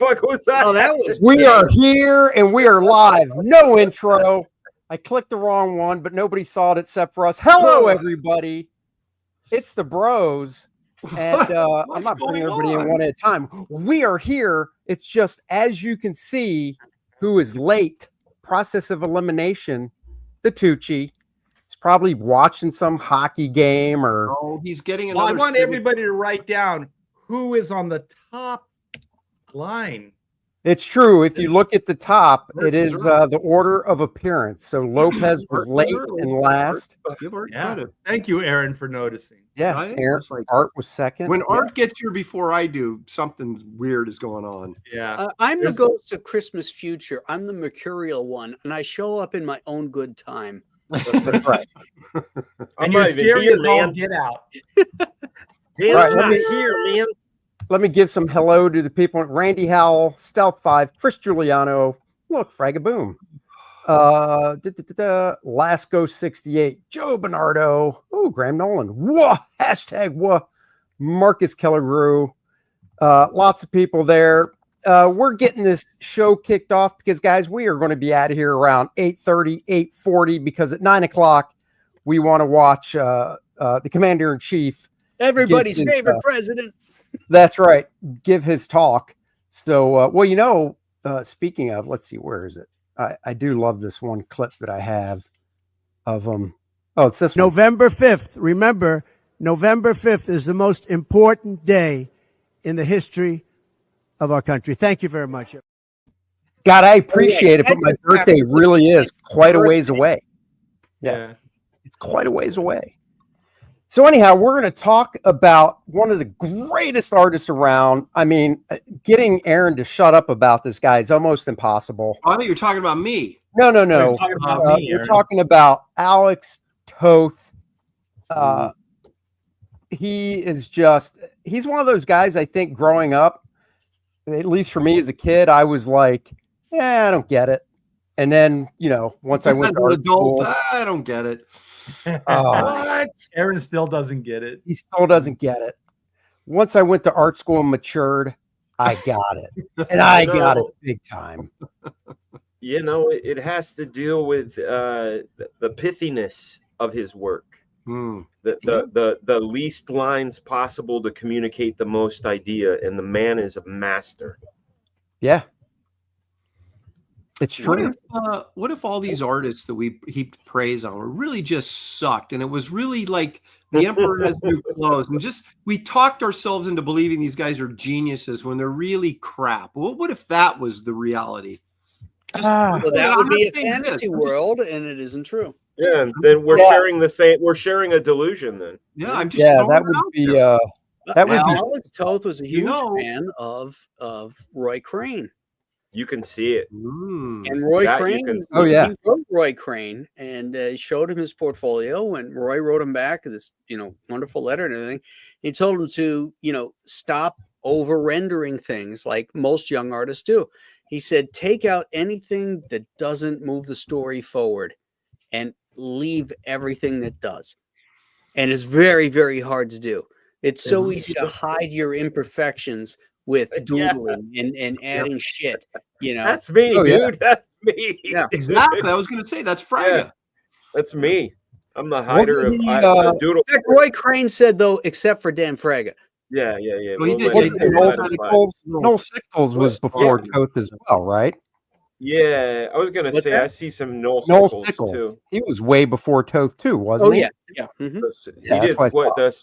fuck was that? Oh, that was. We are here and we are live. No intro. I clicked the wrong one, but nobody saw it except for us. Hello, everybody. It's the bros. And I'm not bringing everybody in one at a time. We are here. It's just, as you can see, who is late. Process of elimination, the Tucci. It's probably watching some hockey game or... Oh, he's getting another... Well, I want everybody to write down who is on the top line. It's true. If you look at the top, it is the order of appearance. So Lopez was late and last. Yeah. Thank you, Aaron, for noticing. Yeah, Aaron, Art was second. When Art gets here before I do, something weird is going on. Yeah, I'm the ghost of Christmas future. I'm the mercurial one, and I show up in my own good time. That's right. And you're scary as all get out. Dan's not here, man. Let me give some hello to the people. Randy Howell, Stealth 5, Chris Giuliano. Look, Fragaboom. Lasco 68, Joe Bernardo. Oh, Graham Nolan. Whoa, hashtag whoa. Marcus Kellergrew. Lots of people there. We're getting this show kicked off because, guys, we are going to be out of here around 8:30, 8:40 because at 9 o'clock we want to watch the Commander-in-Chief. Everybody's favorite president. That's right. Give his talk. So, well, you know, speaking of, let's see, where is it? I do love this one clip that I have of him. Oh, it's this November 5th. Remember, November 5th is the most important day in the history of our country. Thank you very much. God, I appreciate it, but my birthday really is quite a ways away. Yeah. It's quite a ways away. So anyhow, we're going to talk about one of the greatest artists around. I mean, getting Aaron to shut up about this guy is almost impossible. I think you're talking about me. No. We're talking about Alex Toth. He's one of those guys, I think, growing up, at least for me as a kid, I was like, yeah, I don't get it. And then, you know, once I went to art school, I don't get it. What? Aaron still doesn't get it. He still doesn't get it. Once I went to art school and matured, I got it. And I got it big time. You know, it has to deal with the pithiness of his work. The least lines possible to communicate the most idea, and the man is a master. Yeah. It's true. What if all these artists that we heaped praise on were really just sucked, and it was really like the emperor has new clothes, and just we talked ourselves into believing these guys are geniuses when they're really crap? Well, what if that was the reality? Well, that would be a fantasy world, and it isn't true. Yeah, and then we're sharing the same. We're sharing a delusion. Then I'm just that would be. That would be. Alex Toth was a huge fan of Roy Crane. You can see it. And Roy Crane, he wrote Roy Crane and showed him his portfolio, and Roy wrote him back this, wonderful letter and everything. He told him to, stop over rendering things like most young artists do. He said, take out anything that doesn't move the story forward and leave everything that does. And it's very, very hard to do. It's so easy to hide your imperfections with doodling and adding shit, That's me, dude. That's me. Yeah, exactly. I was going to say that's Fraga. Yeah, that's me. I'm the hider of doodle. In fact, Roy Crane said, though, except for Dan Fraga. Yeah. Well, he did. Noel Sickles was before Toth as well, right? Yeah, I was going to say, I see some Noel Sickles too. He was way before Toth too, wasn't he? Yeah. Mm-hmm.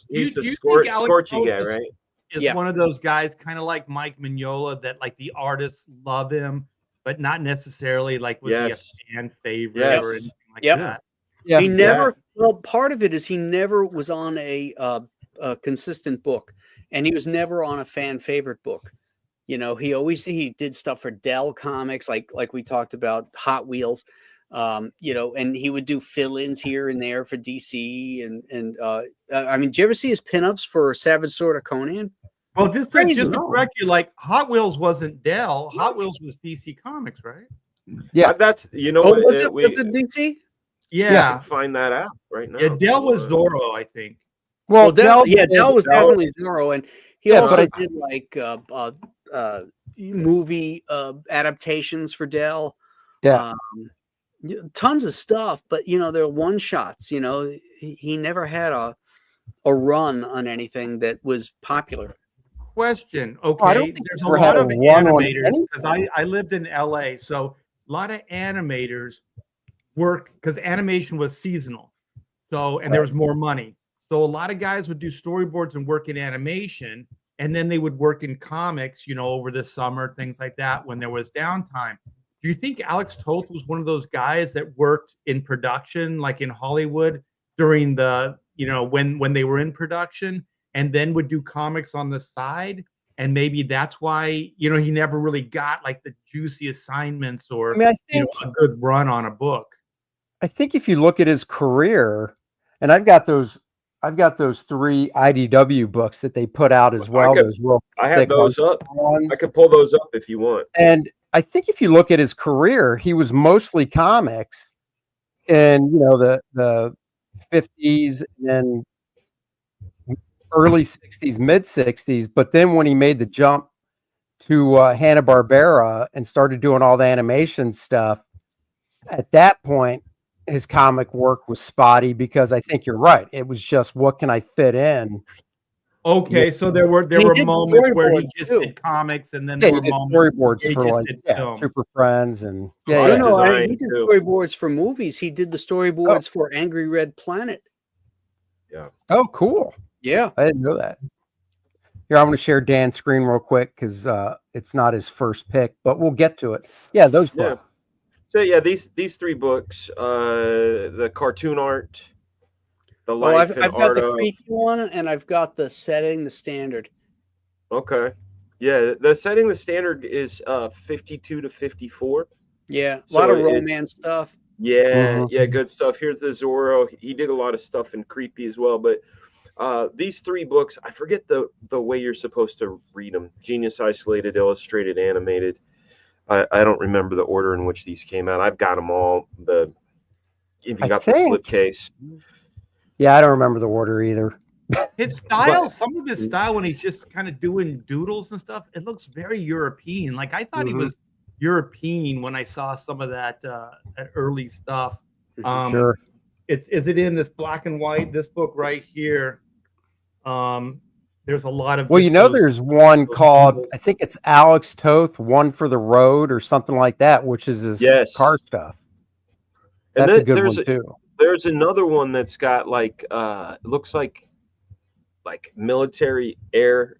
He's the Scorchy guy, right? Is one of those guys kind of like Mike Mignola that like the artists love him, but not necessarily like was he a fan favorite or anything like that. Yeah. He never. Well, part of it is he never was on a consistent book, and he was never on a fan favorite book. He did stuff for Dell Comics, like we talked about Hot Wheels. And he would do fill-ins here and there for DC and I mean, did you ever see his pinups for Savage Sword of Conan? Well, just to correct you, like Hot Wheels wasn't Dell. Hot Wheels was DC Comics, right? Yeah, that's was it DC? Yeah, find that out right now. Yeah, Dell was Zorro, I think. Well, Dell was definitely Zorro, and he also did like movie adaptations for Dell. Yeah. Tons of stuff, but they're one shots. He never had a run on anything that was popular. Question. Okay, there's a lot of animators because I lived in LA, so a lot of animators work because animation was seasonal. So, and there was more money. So a lot of guys would do storyboards and work in animation, and then they would work in comics, over the summer, things like that, when there was downtime. Do you think Alex Toth was one of those guys that worked in production, like in Hollywood during the, when they were in production, and then would do comics on the side? And maybe that's why, he never really got like the juicy assignments or I think, a good run on a book. I think if you look at his career, and I've got those 3 IDW books that they put out as well. I have those up. I could pull those up if you want. And I think if you look at his career, he was mostly comics in the 50s and then early 60s, mid 60s. But then when he made the jump to Hanna-Barbera and started doing all the animation stuff, at that point, his comic work was spotty because I think you're right. It was just, what can I fit in? Okay, so there were moments where he just did comics, and then there were moments storyboards for Super Friends and he did storyboards for movies. He did the storyboards for Angry Red Planet. Yeah. Oh, cool. Yeah, I didn't know that. Here, I'm going to share Dan's screen real quick because it's not his first pick, but we'll get to it. Yeah, those books. So yeah, these 3 books, the cartoon art, the life and I've got art the of creepy one, and I've got the setting the standard. Okay, yeah, the setting the standard is 52 to 54. Yeah, a lot of romance stuff. Yeah, good stuff. Here's the Zorro. He did a lot of stuff in creepy as well, but these 3 books, I forget the way you're supposed to read them. Genius, Isolated, Illustrated, Animated. I don't remember the order in which these came out. I've got them all. The slipcase. Yeah, I don't remember the order either. His style, some of his style when he's just kind of doing doodles and stuff, it looks very European. Like I thought he was European when I saw some of that early stuff. Sure. Is it in this black and white? This book right here. There's a lot of there's one called, I think it's Alex Toth, One for the Road or something like that, which is his car stuff. That's a good one too. There's another one that's got like it looks like military air,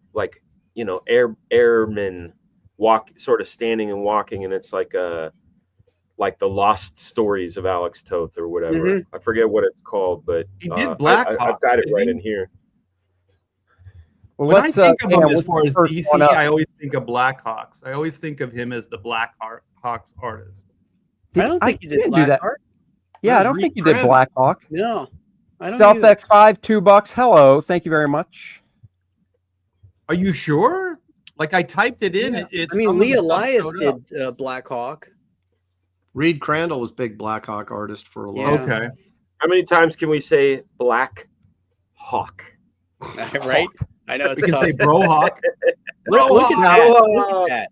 airmen sort of standing and walking, and it's like the lost stories of Alex Toth or whatever. I forget what it's called, but he did Black Hawk. I've got it right in here. Well, when I think of him as far as DC, I always think of Blackhawks. I always think of him as the Blackhawks artist. I don't think you did Black Hawk. Yeah, I don't think you did Black Hawk. No. Stealth X5, $2. Hello, thank you very much. Are you sure? Like I typed it in. Yeah. Lee Elias did Black Hawk. Reed Crandall was big Black Hawk artist for a long time. Okay. How many times can we say Black Hawk? Right? I know it's we can tough. say Bro Hawk. Look at that.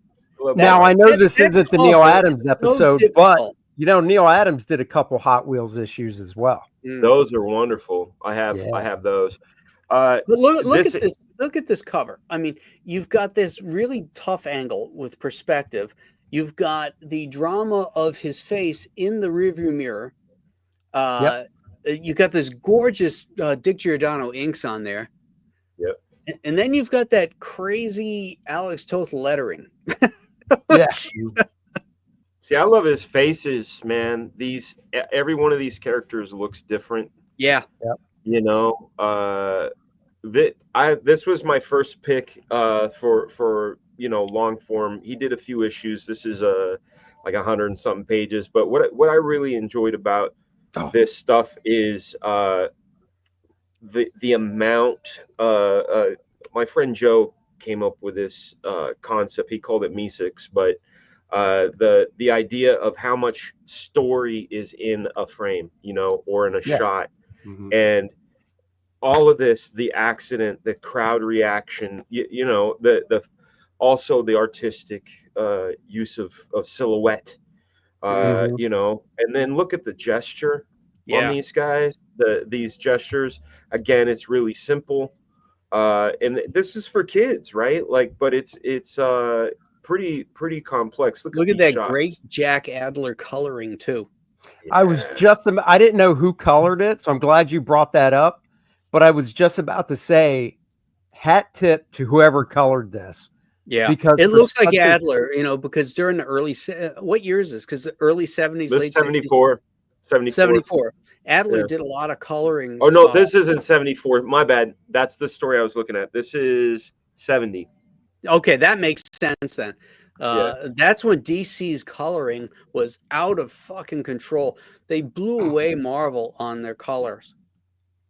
Now I know this isn't the Neil Adams episode, but Neil Adams did a couple Hot Wheels issues as well. Those are wonderful. I have those. But look at this. Look at this cover. I mean, you've got this really tough angle with perspective. You've got the drama of his face in the rearview mirror. You got this gorgeous Dick Giordano inks on there. Yep. And then you've got that crazy Alex Toth lettering. Yeah. See, I love his faces, man. Every one of these characters looks different. Yeah. This was my first pick for long form. He did a few issues. This is like 100 and something pages. But what I really enjoyed about this stuff is the amount. My friend Joe came up with this concept. He called it MESIX, but the idea of how much story is in a frame, or in a shot, and all of this, the accident, the crowd reaction, the also the artistic use of silhouette. You know, and then look at the gesture on these guys. These gestures, again, it's really simple. And this is for kids, right? Like, but it's pretty complex. Look at that shots. Great Jack Adler coloring too. I was just, I didn't know who colored it, so I'm glad you brought that up. But I was just about to say, hat tip to whoever colored this. Yeah, because it looks like Adler, you know, because during the early, what year is this? Because the early 70s, late 74. 74. Adler did a lot of coloring. Oh, no, this isn't 74. My bad. That's the story I was looking at. This is 70. Okay, that makes sense then. That's when DC's coloring was out of fucking control. They blew away Marvel on their colors.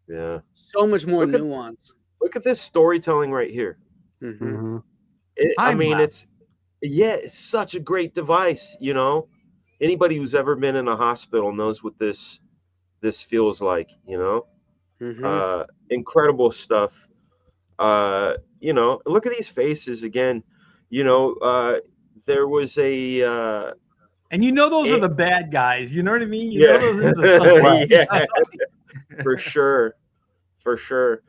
Yeah. So much more nuance. Look at this storytelling right here. I mean, it's such a great device, you know. Anybody who's ever been in a hospital knows what this feels like, you know. Incredible stuff. You know, look at these faces again. You know, there was a and you know those are the bad guys. You know what I mean? You know those are the for sure.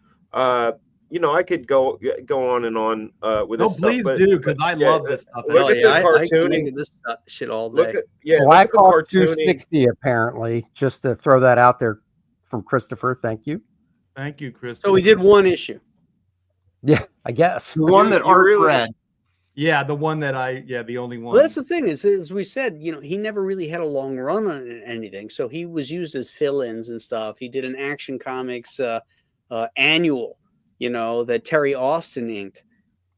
You know, I could go on and on with this stuff. No, please do, because I love this stuff. Look at the cartooning. I this shit all day. I call it 260 apparently, just to throw that out there from Christopher. Thank you. Thank you, Christopher. So we did one issue. Yeah, I guess. The one that Art read. Yeah, the one that the only one. Well, that's the thing is, as we said, you know, he never really had a long run on anything. So he was used as fill-ins and stuff. He did an Action Comics annual, you know, that Terry Austin inked,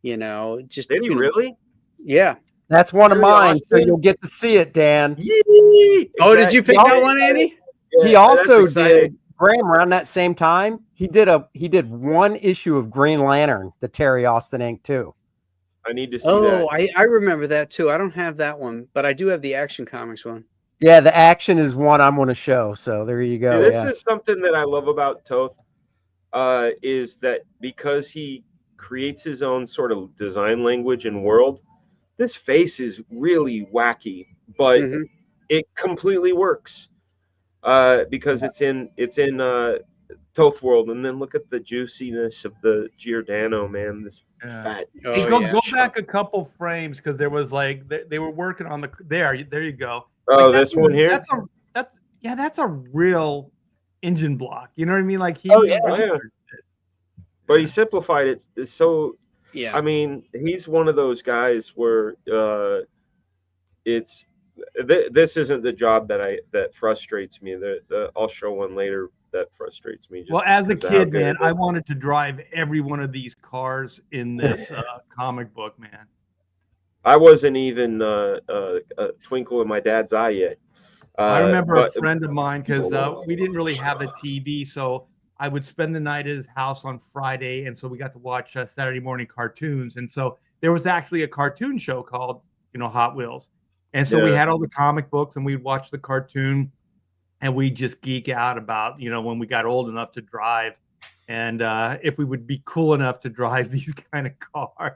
you know. Just did he really? Yeah. That's one of mine, so you'll get to see it, Dan. Yee! Oh, did you pick that one, Andy? Yeah, he also did, Graham, around that same time, he did one issue of Green Lantern, the Terry Austin ink too. I need to see that. I remember that too. I don't have that one, but I do have the Action Comics one. Yeah, the Action is one I'm going to show. So there you go. This is something that I love about Toth, is that because he creates his own sort of design language and world, this face is really wacky, but it completely works because it's in Toth world. And then look at the juiciness of the Giordano, man. This fat. Go back a couple frames, because there was like they were working on the there you go. Oh, like this one here. That's a real engine block. You know what I mean? Like he. But he simplified it. So I mean, he's one of those guys where this isn't the job that frustrates me. I'll show one later that frustrates me. Well, as a kid, man, I wanted to drive every one of these cars in this comic book, man. I wasn't even a twinkle in my dad's eye yet. I remember a friend of mine, because we didn't really have a TV, so I would spend the night at his house on Friday, and so we got to watch Saturday morning cartoons. And so there was actually a cartoon show called, you know, Hot Wheels. And so we had all the comic books, and we'd watch the cartoon, and we'd just geek out about, you know, when we got old enough to drive, and if we would be cool enough to drive these kind of cars.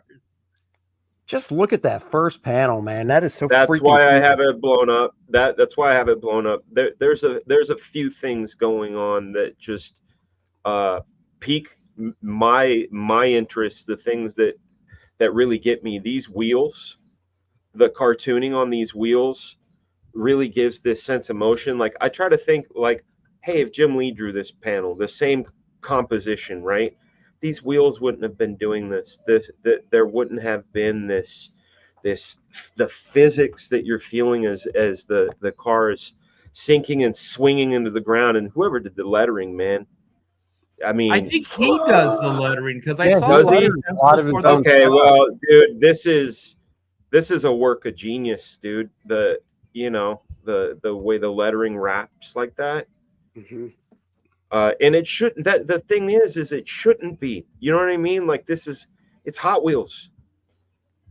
Just look at that first panel, man. That is so. That's why I have it blown up. That's why I have it blown up. There's a few things going on that just pique my interest. The things that really get me. These wheels, the cartooning on these wheels, really gives this sense of motion. Like, I try to think like, hey, if Jim Lee drew this panel, the same composition, right? These wheels wouldn't have been doing this. There wouldn't have been the physics that you're feeling as the car is sinking and swinging into the ground. And whoever did the lettering, man, I mean, I think he does the lettering, because I saw a lot of his. Okay, well, dude, this is a work of genius, dude. The way the lettering wraps like that. And it shouldn't. That the thing is it shouldn't be. You know what I mean? Like, it's Hot Wheels.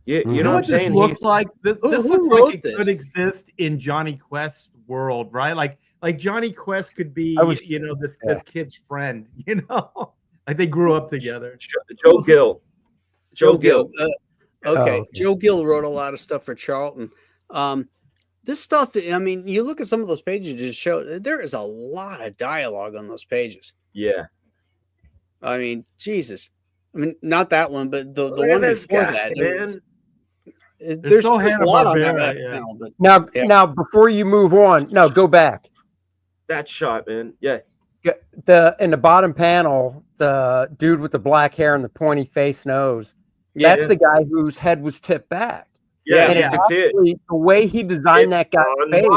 You know what I'm saying? This looks like? This looks like it could exist in Johnny Quest's world, right? Like Johnny Quest could be, this kid's friend. You know, like they grew up together. Joe Gill. Okay. Joe Gill wrote a lot of stuff for Charlton. This stuff, I mean, you look at some of those pages to show there is a lot of dialogue on those pages. Yeah. I mean, Jesus. I mean, not that one, but the one before that. Man. There's a lot on that panel, but now before you move on, go back. That shot, man. Yeah. In the bottom panel, the dude with the black hair and the pointy face nose. Yeah. That's the guy whose head was tipped back. Yeah, and the way he designed that guy's face,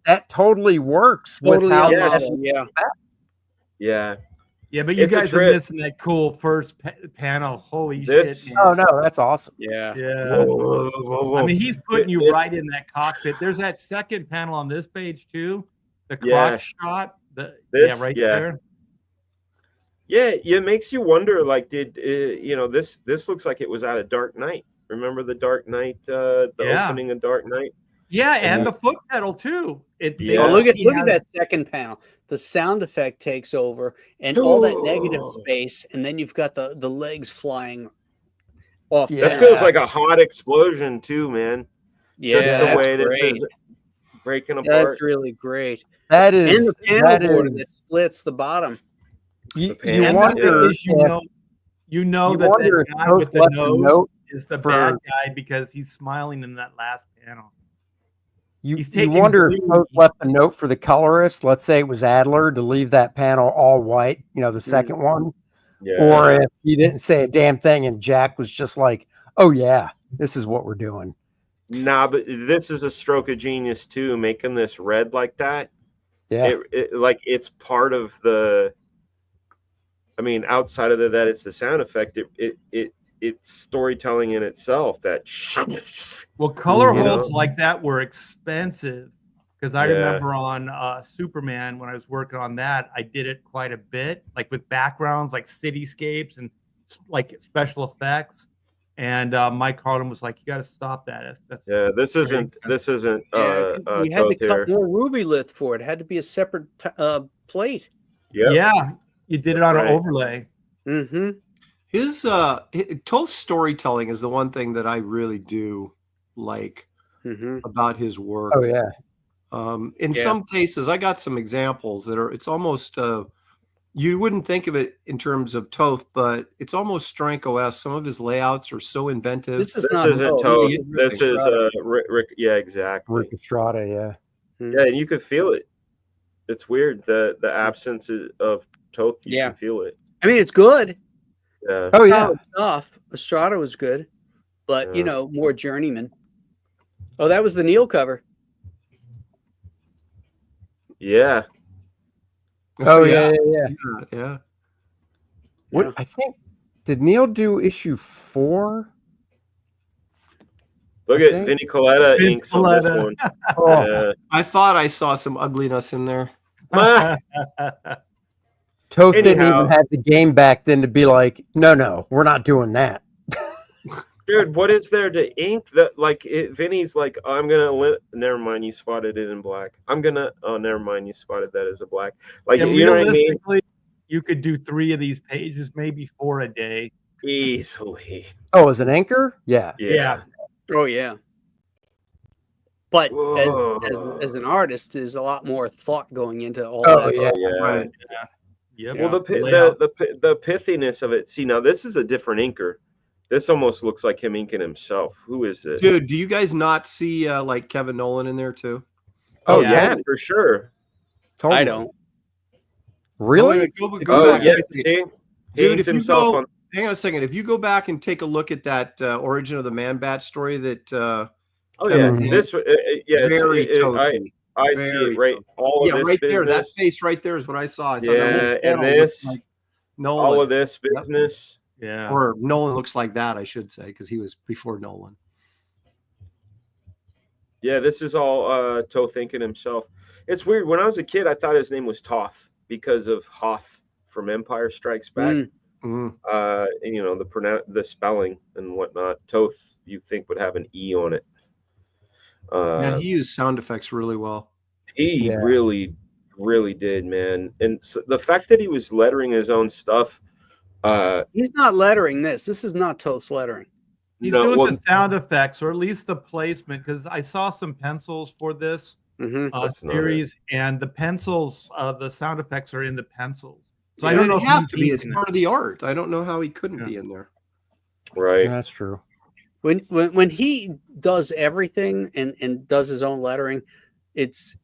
that totally works with how. Yeah. Yeah, but you guys are missing that cool first panel. Holy shit! Man. Oh no, that's awesome. Yeah. I mean, he's putting you right in that cockpit. There's that second panel on this page too. The crotch shot. Right there. Yeah, it makes you wonder. Like, did this looks like it was out of Dark Knight? Remember the Dark Knight, opening of Dark Knight? Yeah, and the foot pedal too. Look at that second panel. The sound effect takes over, and all that negative space, and then you've got the legs flying off. Yeah, that feels like a hot explosion too, man. Yeah, just the way this is breaking apart. That's really great. That is, and the panel board that splits the bottom. You wonder, you know that the guy with the nose is the bad guy because he's smiling in that last panel. You wonder if Toth left a note for the colorist. Let's say it was Adler to leave that panel all white, the second one. Yeah. Or if he didn't say a damn thing and Jack was just like, oh, yeah, this is what we're doing. Nah, but this is a stroke of genius, too, making this red like that. Yeah. It's part of the. I mean, outside of that, it's the sound effect. It's storytelling in itself. That color holds like that were expensive because I remember on Superman when I was working on that, I did it quite a bit, like with backgrounds, like cityscapes and like special effects. And Mike Harlan was like, "You got to stop that." This isn't. You had to cut more Rubylith for it. It had to be a separate plate. Yeah, you did it on an overlay. Mm-hmm. His Toth's storytelling is the one thing that I really do like about his work. Oh yeah. In some cases, I got some examples that are. It's almost you wouldn't think of it in terms of Toth, but it's almost Stranko-esque. Some of his layouts are so inventive. This isn't Toth. This is Rick. Yeah, exactly. Rick Estrada. Yeah. Yeah, and you could feel it. It's weird the absence of Toth. You can feel it. I mean, it's good. Yeah. Oh yeah. Stuff. Estrada was good, but more journeyman. Oh, that was the Neil cover. Yeah. Oh yeah. What I think did Neil do issue 4? Look at Vinny Coletta inks on this one. I thought I saw some ugliness in there. Toth didn't even have the game back then to be like, no, we're not doing that. Dude, what is there to ink that? Like, Vinny's like, I'm gonna. Never mind, you spotted it in black. I'm gonna. Oh, never mind, you spotted that as a black. Like, you know what I mean? You could do 3 of these pages, maybe 4 a day, easily. Oh, as an anchor? Yeah. Oh yeah. But as an artist, there's a lot more thought going into all that. Oh yeah. Right. Yeah. Well, the pithiness of it. See, now this is a different inker. This almost looks like him inking himself. Who is this? Dude, do you guys not see like Kevin Nolan in there too? Oh yeah, for sure. Totally. I don't. Really? Go back. Yeah, see? Dude, if you go, hang on a second. If you go back and take a look at that Origin of the Man-Bat story that Kevin did, this very Tothy. I see it right. All of this right business. There. That face right there is what I saw. I saw and this, like Nolan. all of this business. Yeah. Or Nolan looks like that, I should say, because he was before Nolan. Yeah, this is all Toth thinking himself. It's weird. When I was a kid, I thought his name was Toth because of Hoth from Empire Strikes Back. And the spelling and whatnot. Toth, you think would have an E on it. Man, he used sound effects really well. He really, really did, man. And so the fact that he was lettering his own stuff. He's not lettering this. This is not Toth's lettering. He's doing the sound effects, or at least the placement, because I saw some pencils for this series, and the pencils, the sound effects are in the pencils. So I don't know. Have to be. It's part of the art. I don't know how he couldn't be in there. Right. Yeah, that's true. When he does everything and does his own lettering, it's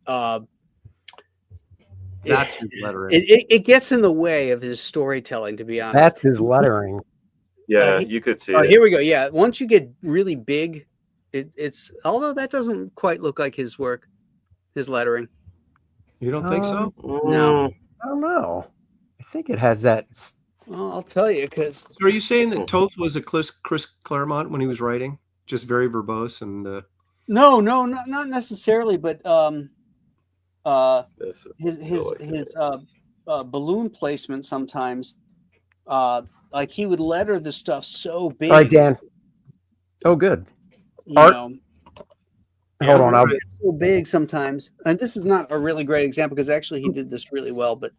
that's his lettering. It gets in the way of his storytelling, to be honest. That's his lettering. Yeah, you could see it. Here we go. Yeah, once you get really big, it's although that doesn't quite look like his work, his lettering. You don't think so? No, I don't know. I think it has that. Well, I'll tell you, because. So are you saying that Toth was a Chris Claremont when he was writing, just very verbose and? No, not necessarily, but his balloon placement sometimes, like he would letter the stuff so big. All right, Dan. Oh, good. Hold on, I'll be so big sometimes, and this is not a really great example because actually he did this really well, but.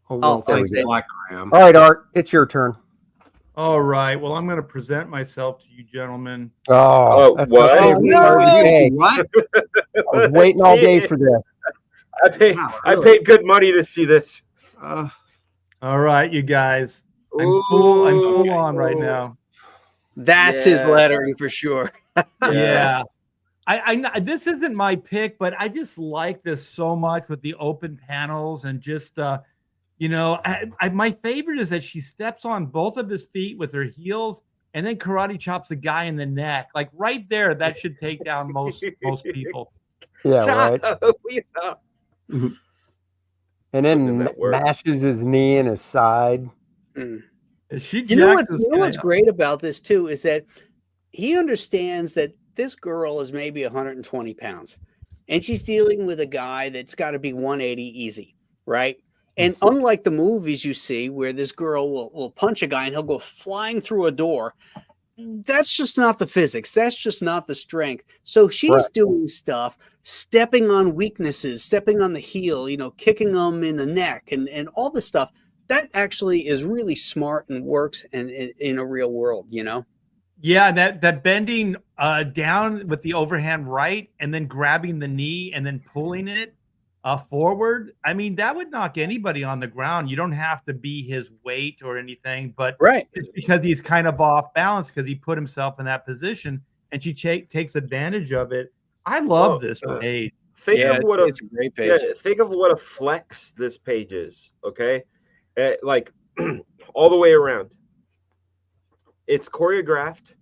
All right, Art, it's your turn. All right. Well, I'm going to present myself to you, gentlemen. Oh, that's what? I was waiting all day for this. I paid good money to see this. All right, you guys. I'm full on right now. That's his lettering for sure. Yeah. I this isn't my pick, but I just like this so much with the open panels and just my favorite is that she steps on both of his feet with her heels and then karate chops the guy in the neck. Like right there, that should take down most people. Yeah, right. And then mashes his knee in his side. She you know what's great about this too is that he understands that this girl is maybe 120 pounds and she's dealing with a guy that's got to be 180 easy, right? And unlike the movies you see where this girl will punch a guy and he'll go flying through a door, that's just not the physics. That's just not the strength. So she's doing stuff, stepping on weaknesses, stepping on the heel, kicking them in the neck and all this stuff. That actually is really smart and works in a real world, Yeah, that bending down with the overhand right and then grabbing the knee and then pulling it forward. I mean, that would knock anybody on the ground. You don't have to be his weight or anything, but it's because he's kind of off balance because he put himself in that position and she takes advantage of it. I love this page. It's a great page. Yeah, think of what a flex this page is, okay? Like all the way around. It's choreographed.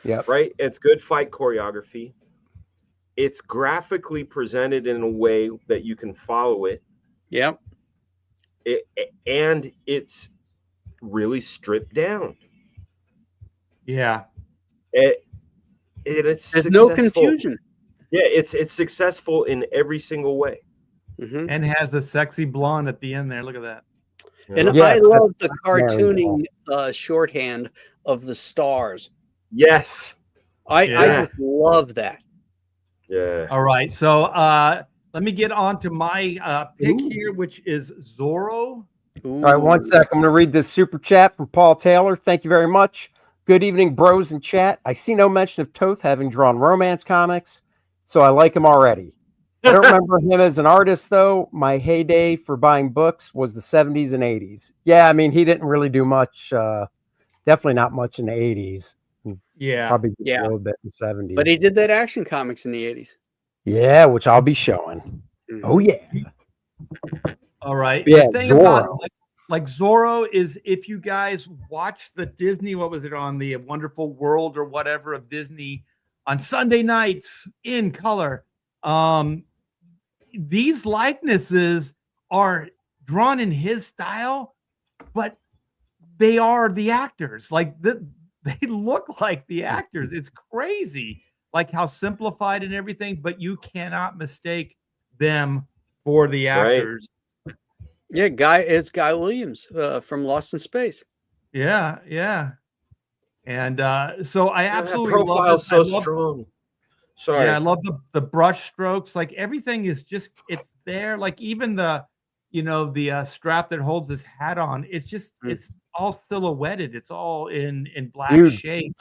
Yeah. Right? It's good fight choreography. It's graphically presented in a way that you can follow it. Yep. And it's really stripped down. Yeah. It's There's no confusion. Yeah, it's successful in every single way. And has the sexy blonde at the end there. Look at that. And I love the cartooning shorthand of the stars. Yes. I just love that. Yeah. All right. So let me get on to my pick here, which is Zorro. All right, one sec. I'm going to read this super chat from Paul Taylor. Thank you very much. Good evening, bros in chat. I see no mention of Toth having drawn romance comics, so I like him already. I don't remember him as an artist, though. My heyday for buying books was the 70s and 80s. Yeah, I mean, he didn't really do much. Definitely not much in the 80s. Yeah. Probably a little bit in the 70s. But he did that action comics in the 80s. Yeah, which I'll be showing. Oh, yeah. All right. Yeah, the thing Zorro. about like Zorro is if you guys watch the Disney, what was it on the Wonderful World or whatever of Disney on Sunday nights in color, these likenesses are drawn in his style, but they are the actors. Like they look like the actors. It's crazy, like how simplified and everything, but you cannot mistake them for the actors. Yeah, it's Guy Williams from Lost in Space. Yeah, yeah. And so I absolutely love this. So strong. Sorry. Yeah, I love the brush strokes. Like everything is just, it's there. Like even the the strap that holds his hat on. It's just it's all silhouetted. It's all in black shape.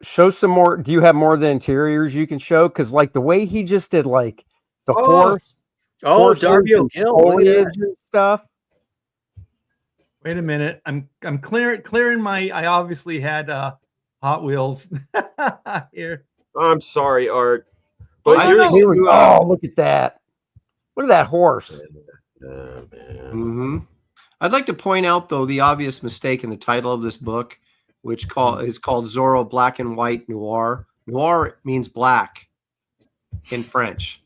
Show some more. Do you have more of the interiors you can show? Because like the way he just did like the horse. Oh, Darby O'Gill and stuff. Wait a minute. I'm clearing my. I obviously had Hot Wheels here. I'm sorry, Art. But look at that. Look at that horse. I'd like to point out, though, the obvious mistake in the title of this book, which is called Zorro Black and White Noir. Noir means black in French.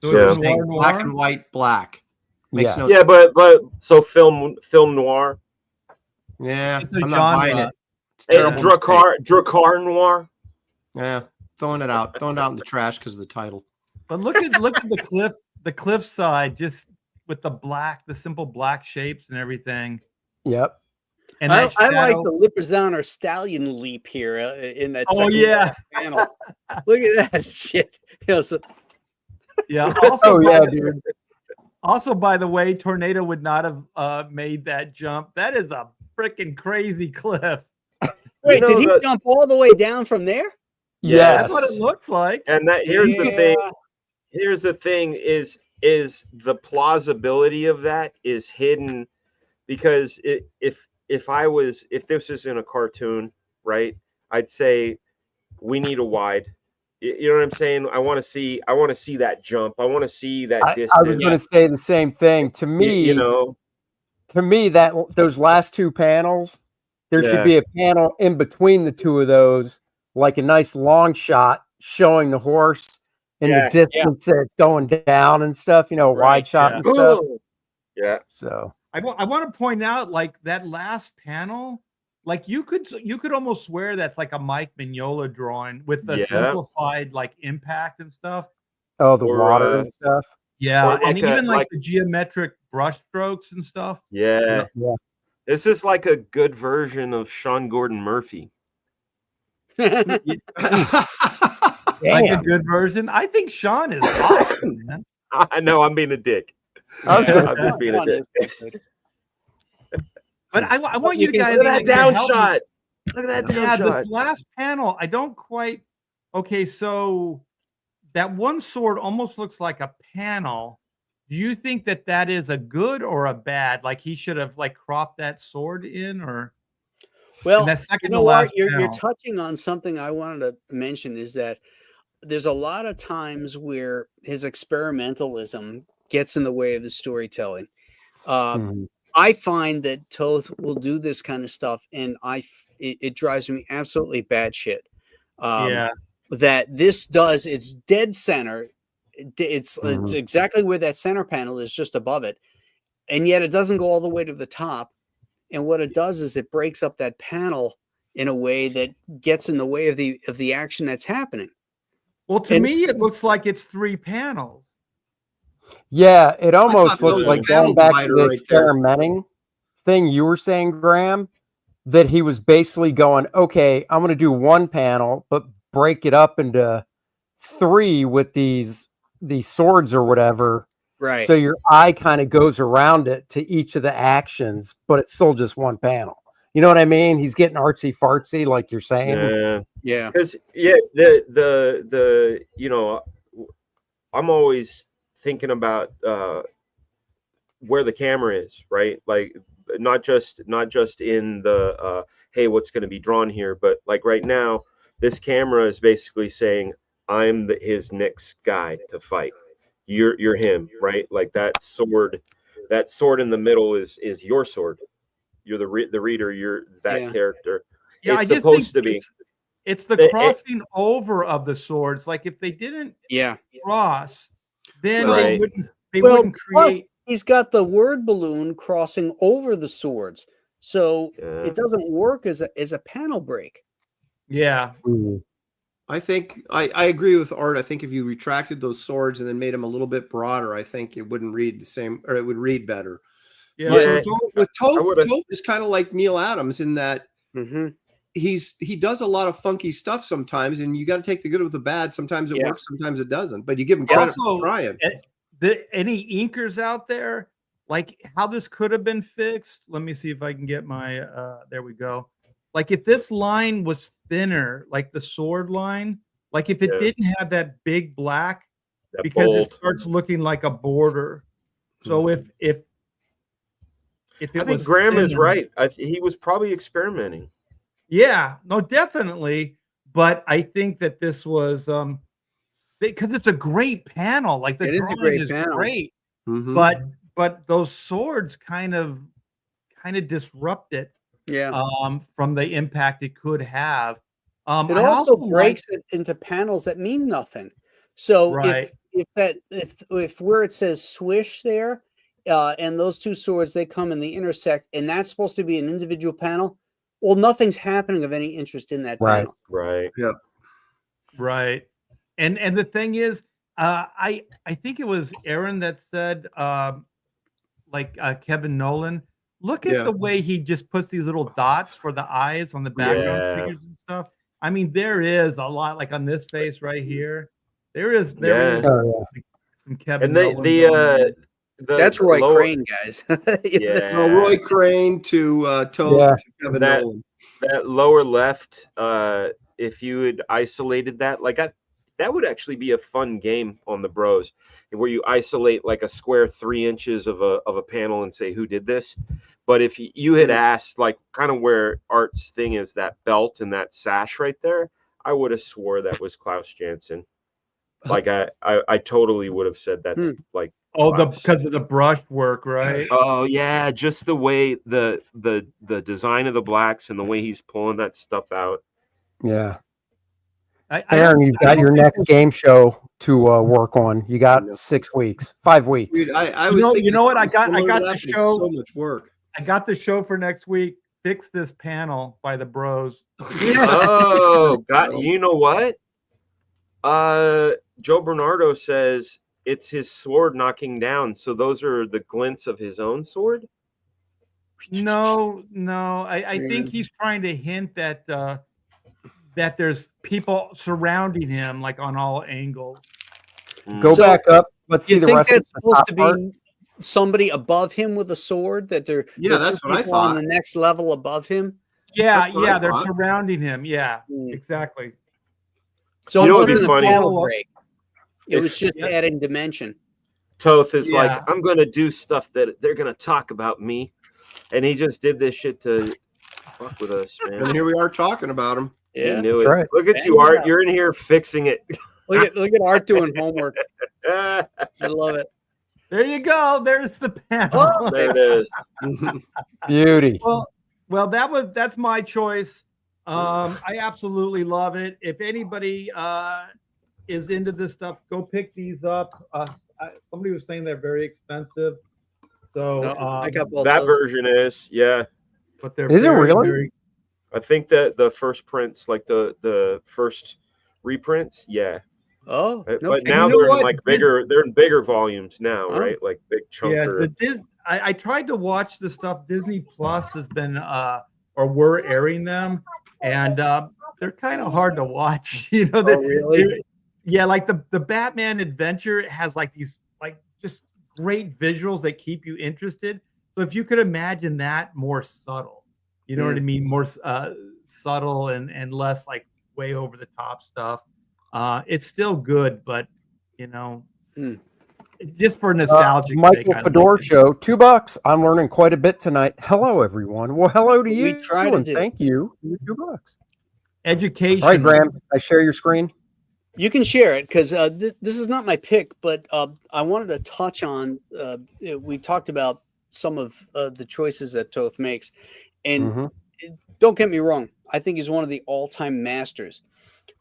So noir. Black and white, black. Makes no sense. but so film noir. Yeah, I'm not buying it. It's Dracar noir. Yeah, throwing it out in the trash because of the title. But look at the cliff side, just with the simple black shapes and everything. Yep. And I like the Lipizzaner stallion leap here in that. Panel. Look at that shit. Yeah. Also, dude. Also, by the way, Tornado would not have made that jump. That is a freaking crazy cliff. Wait, did he jump all the way down from there? Yeah, that's what it looks like. And here's the thing. Here's the thing: is the plausibility of that is hidden, because if this is in a cartoon, right, I'd say we need a wide. You know what I'm saying? I want to see that jump. I want to see that distance. I was going to say the same thing. To me, that those last two panels, there should be a panel in between the two of those, like a nice long shot showing the horse in the distance that it's going down and stuff. Wide shot and stuff. Yeah. So I want to point out, like, that last panel. Like you could almost swear that's like a Mike Mignola drawing with the simplified like impact and stuff. Oh, the water and stuff. Yeah, and even like the geometric brush strokes and stuff. Yeah. This is like a good version of Sean Gordon Murphy. Like a good version. I think Sean is awesome, man. I know, I'm being a dick. I'm just being a dick. But I want you guys look at that down shot. Look at that down shot. This last panel, I don't quite. Okay, so that one sword almost looks like a panel. Do you think that is a good or a bad? Like he should have like cropped that sword in, or? Well, you're touching on something I wanted to mention, is that there's a lot of times where his experimentalism gets in the way of the storytelling. I find that Toth will do this kind of stuff, and it drives me absolutely bad shit. That this does, it's dead center. It's exactly where that center panel is, just above it, and yet it doesn't go all the way to the top. And what it does is it breaks up that panel in a way that gets in the way of the action that's happening. Well, to me, it looks like it's 3 panels. Yeah, it almost looks like going back to the experimenting thing you were saying, Graham, that he was basically going, okay, I'm going to do one panel, but break it up into 3 with these swords or whatever. Right. So your eye kind of goes around it to each of the actions, but it's still just one panel. You know what I mean? He's getting artsy fartsy, like you're saying. Yeah. Because I'm always thinking about where the camera is, right? Like not just in the hey, what's going to be drawn here, but like right now, this camera is basically saying, I'm his next guy to fight. You're him, right? Like that sword in the middle is your sword. You're the reader. You're that character. Yeah, it's supposed to be. It's the crossing over of the swords. Like if they didn't cross, then they wouldn't create. He's got the word balloon crossing over the swords, so it doesn't work as a panel break. Yeah. I think I agree with Art. I think if you retracted those swords and then made them a little bit broader, I think it wouldn't read the same, or it would read better. Yeah. With Toth is kind of like Neil Adams in that he does a lot of funky stuff sometimes, and you got to take the good with the bad. Sometimes it works, sometimes it doesn't. But you give him credit for trying. Any inkers out there? like how this could have been fixed. Let me see if I can get my there we go. Like if this line was thinner, like the sword line, like if it didn't have that big black, because it starts looking like a border. So if it I think Graham is right. He was probably experimenting. Yeah, no, definitely. But I think that this was because it's a great panel. Like the drawing is great, but those swords kind of disrupt it. Yeah. From the impact it could have. It also breaks it into panels that mean nothing. So if where it says swish there, and those two swords, they come and they intersect, and that's supposed to be an individual panel. Well, nothing's happening of any interest in that panel. Right. Yeah. Right. And the thing is, I think it was Aaron that said, Kevin Nolan, look at the way he just puts these little dots for the eyes on the background figures and stuff. I mean, there is a lot, like on this face right here. There is some Kevin Nolan. That's Roy Crane, guys. So Roy Crane to Toth to Kevin Nolan. That lower left, if you had isolated that, that would actually be a fun game on the Bros, where you isolate like a square 3 inches of a panel and say who did this. But if you had asked, like, kind of where Art's thing is, that belt and that sash right there, I would have swore that was Klaus Janson. Like I totally would have said that's like. Because of the brush work, right? Oh yeah, just the way the design of the blacks and the way he's pulling that stuff out. Yeah. Aaron, you've got your next game show to work on. You got 6 weeks, 5 weeks. Dude, I was you know what? I got the show. So much work. I got the show for next week. Fix This Panel by the Bros. Oh, you know what? Joe Bernardo says it's his sword knocking down. So those are the glints of his own sword? No. I think he's trying to hint that that there's people surrounding him, like on all angles. Go back up. Let's see the rest of the supposed to be somebody above him with a sword, that they're that's what I thought. On the next level above him. Yeah, they're surrounding him. Yeah, exactly. So it wasn't a panel break. It was just adding dimension. Toth is like, I'm going to do stuff that they're going to talk about me. And he just did this shit to fuck with us, man. And here we are talking about him. Yeah, he knew it. Right. Look at you, Art. You're in here fixing it. Look at Art doing homework. I love it. There you go. There's the panel. Oh, there it is. Beauty. Well, that's my choice. I absolutely love it. If anybody is into this stuff, go pick these up. Somebody was saying they're very expensive. So I got both that those. Version is, but they're is it really? I think that the first prints, like the first reprints, Oh, but now they're in like bigger. They're in bigger volumes now, right? Like big chunker. Yeah, I tried to watch the stuff. Disney Plus has been or we're airing them, and they're kind of hard to watch. You know, really? Yeah, like the Batman Adventure has like these like just great visuals that keep you interested. So if you could imagine that more subtle, you know what I mean, more subtle and less like way over the top stuff. It's still good, but you know, just for nostalgic. Michael Fedor show, $2. I'm learning quite a bit tonight. Hello, everyone. Well, hello to you. We try to do. Thank you. $2. Education. All right, Graham. I share your screen. You can share it because this is not my pick, but I wanted to touch on. We talked about some of the choices that Toth makes, and don't get me wrong, I think he's one of the all-time masters.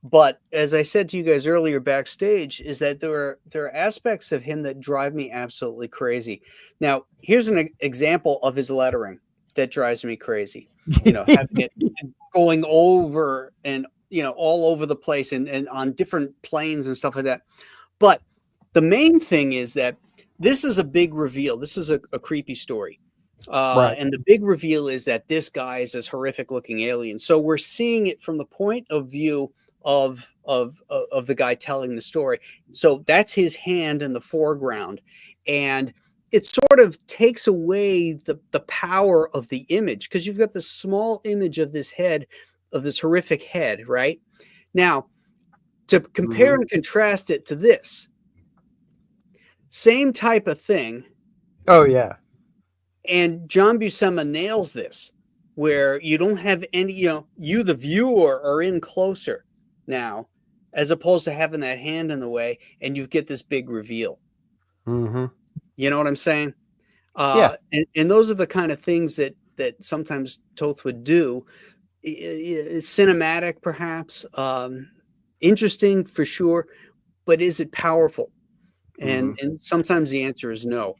But as I said to you guys earlier backstage, is that there are aspects of him that drive me absolutely crazy. Now, here's an example of his lettering that drives me crazy. You know, having it going over and all over the place and on different planes and stuff like that. But the main thing is that this is a big reveal. This is a creepy story. Right. And the big reveal is that this guy is this horrific looking alien. So we're seeing it from the point of view of the guy telling the story. So that's his hand in the foreground. And it sort of takes away the power of the image, because you've got this small image of this head, of this horrific head, right? Now, to compare and contrast it to this, same type of thing. Oh, yeah. And John Buscema nails this, where you don't have any, you, the viewer, are in closer now, as opposed to having that hand in the way, and you get this big reveal. Mm-hmm. You know what I'm saying? Yeah. And those are the kind of things that sometimes Toth would do. It's cinematic, perhaps, interesting for sure, but is it powerful? And sometimes the answer is no.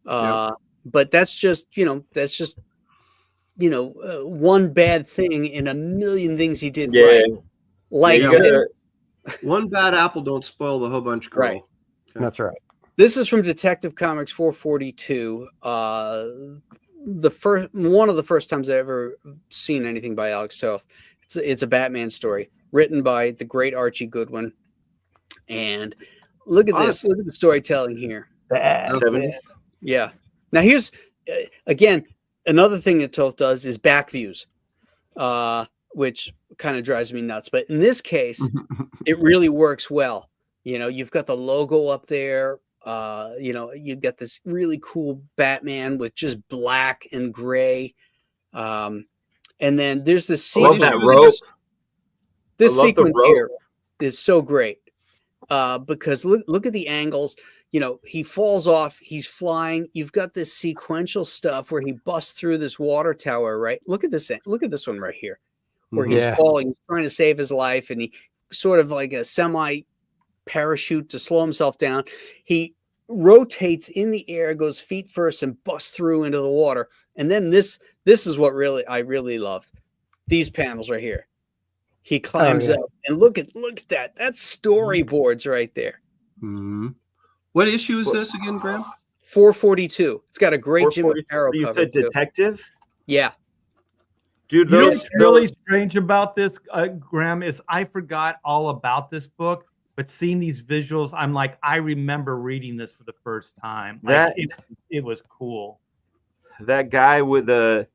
But that's just one bad thing in a million things he did right. Like one bad apple don't spoil the whole bunch, girl. Right. Okay. That's right. This is from Detective Comics 442. One of the first times I ever seen anything by Alex Toth. It's a Batman story written by the great Archie Goodwin. And look at this. Look at the storytelling here. Yeah. Now here's again another thing that Toth does is back views, which kind of drives me nuts. But in this case, it really works well. You've got the logo up there. You've got this really cool Batman with just black and gray. And then there's this sequence. This sequence here is so great because look at the angles. He falls off. He's flying. You've got this sequential stuff where he busts through this water tower. Right. Look at this. Look at this one right here, where he's falling, trying to save his life, and he sort of like a semi parachute to slow himself down. He rotates in the air, goes feet first, and busts through into the water. And then this is what I really loved. These panels right here. He climbs up, and look at that. That's storyboards right there. Mm-hmm. What issue is this again, Graham? 442. It's got a great Jim Aparo you cover. You said Detective? Yeah. Dude, what's really strange about this, Graham, is I forgot all about this book, but seeing these visuals, I'm like, I remember reading this for the first time. It was cool. That guy with the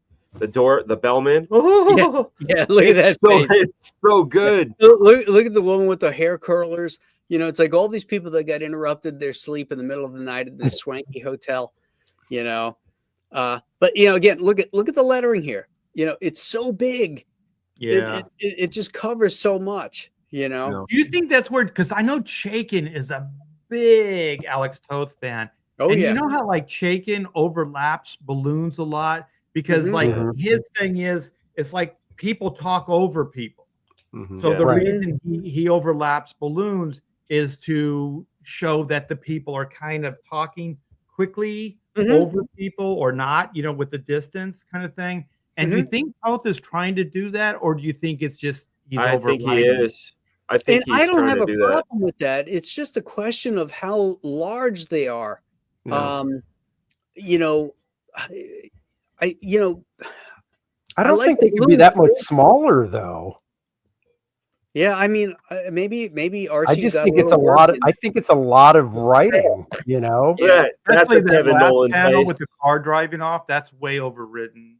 bellman. Yeah, look at that face. It's so good. Look at the woman with the hair curlers. It's like all these people that got interrupted their sleep in the middle of the night at this swanky hotel. But again, look at the lettering here. It's so big. Yeah, it just covers so much. Do you think that's weird? Because I know Chaykin is a big Alex Toth fan. Oh, and yeah. You know how like Chaykin overlaps balloons a lot because his thing is it's like people talk over people. So the reason he overlaps balloons is to show that the people are kind of talking quickly over people or not, with the distance kind of thing. And do you think Toth is trying to do that, or do you think it's just I think he is. I think I don't have a problem with that. It's just a question of how large they are. Yeah. I don't think they could be that much smaller, though. Yeah, I mean, maybe Archie. I just think it's a lot of. I think it's a lot of writing. Yeah, that's the Kevin Nolan panel with the car driving off. That's way overwritten.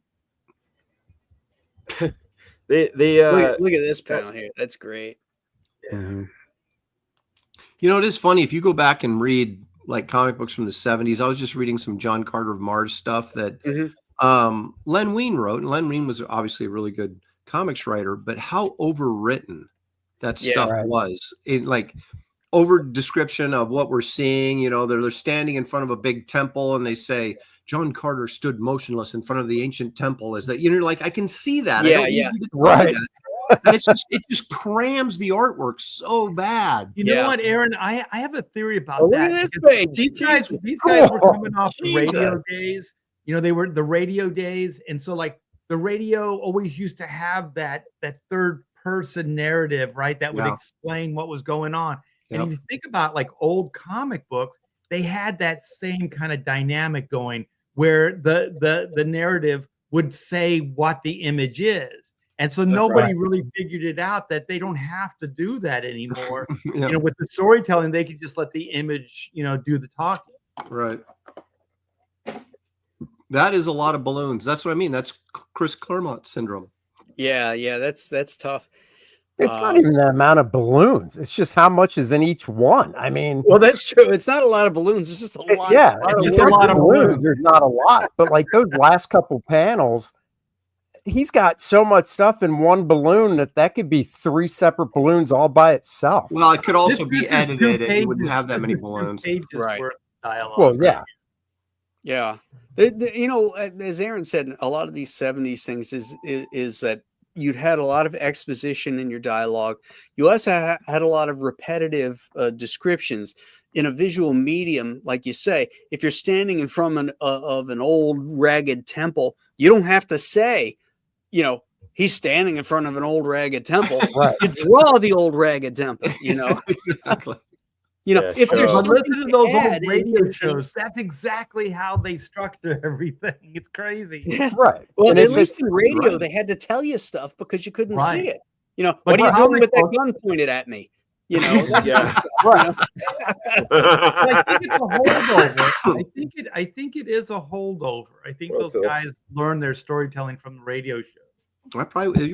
Look at this panel here. That's great. Mm-hmm. It is funny if you go back and read like comic books from the 70s. I was just reading some John Carter of Mars stuff that Len Wein wrote, and Len Wein was obviously a really good comics writer, but how overwritten that stuff was. It like over description of what we're seeing. They're standing in front of a big temple and they say John Carter stood motionless in front of the ancient temple. Is that like I can see that? Right. And it just crams the artwork so bad. You know what, Aaron? I have a theory about that. These guys were coming off the radio days. They were the radio days, and so like the radio always used to have that third person narrative, right? That would explain what was going on. And if you think about like old comic books, they had that same kind of dynamic going where the narrative would say what the image is. And so nobody really figured it out that they don't have to do that anymore. With the storytelling, they could just let the image, do the talking. Right. That is a lot of balloons. That's what I mean. That's Chris Claremont syndrome. Yeah, that's tough. It's not even the amount of balloons. It's just how much is in each one. I mean, well, that's true. It's not a lot of balloons. It's just a lot. Yeah, it's a lot of balloons. There's not a lot, but like those last couple panels, he's got so much stuff in one balloon that could be 3 separate balloons all by itself. Well, it could also be edited, and you wouldn't have that many balloons. Right. Well, yeah. Yeah. You know, as Aaron said, a lot of these 70s things is that you'd had a lot of exposition in your dialogue. You also had a lot of repetitive descriptions in a visual medium. Like you say, if you're standing in front of an old ragged temple, you don't have to say, you know, he's standing in front of an old ragged temple. Right. You draw the old ragged temple, you know. Exactly. You know, if there's but listen to those old add, radio shows. That's exactly how they structure everything. It's crazy. Yeah. Right. Well, And at if least in radio, right. they had to tell you stuff because you couldn't Right. see it. You know, But what are you how doing they with that gun pointed at me? You know, Yeah. Right. I think it's a holdover. I think it is a holdover. I think those guys learned their storytelling from the radio show. You're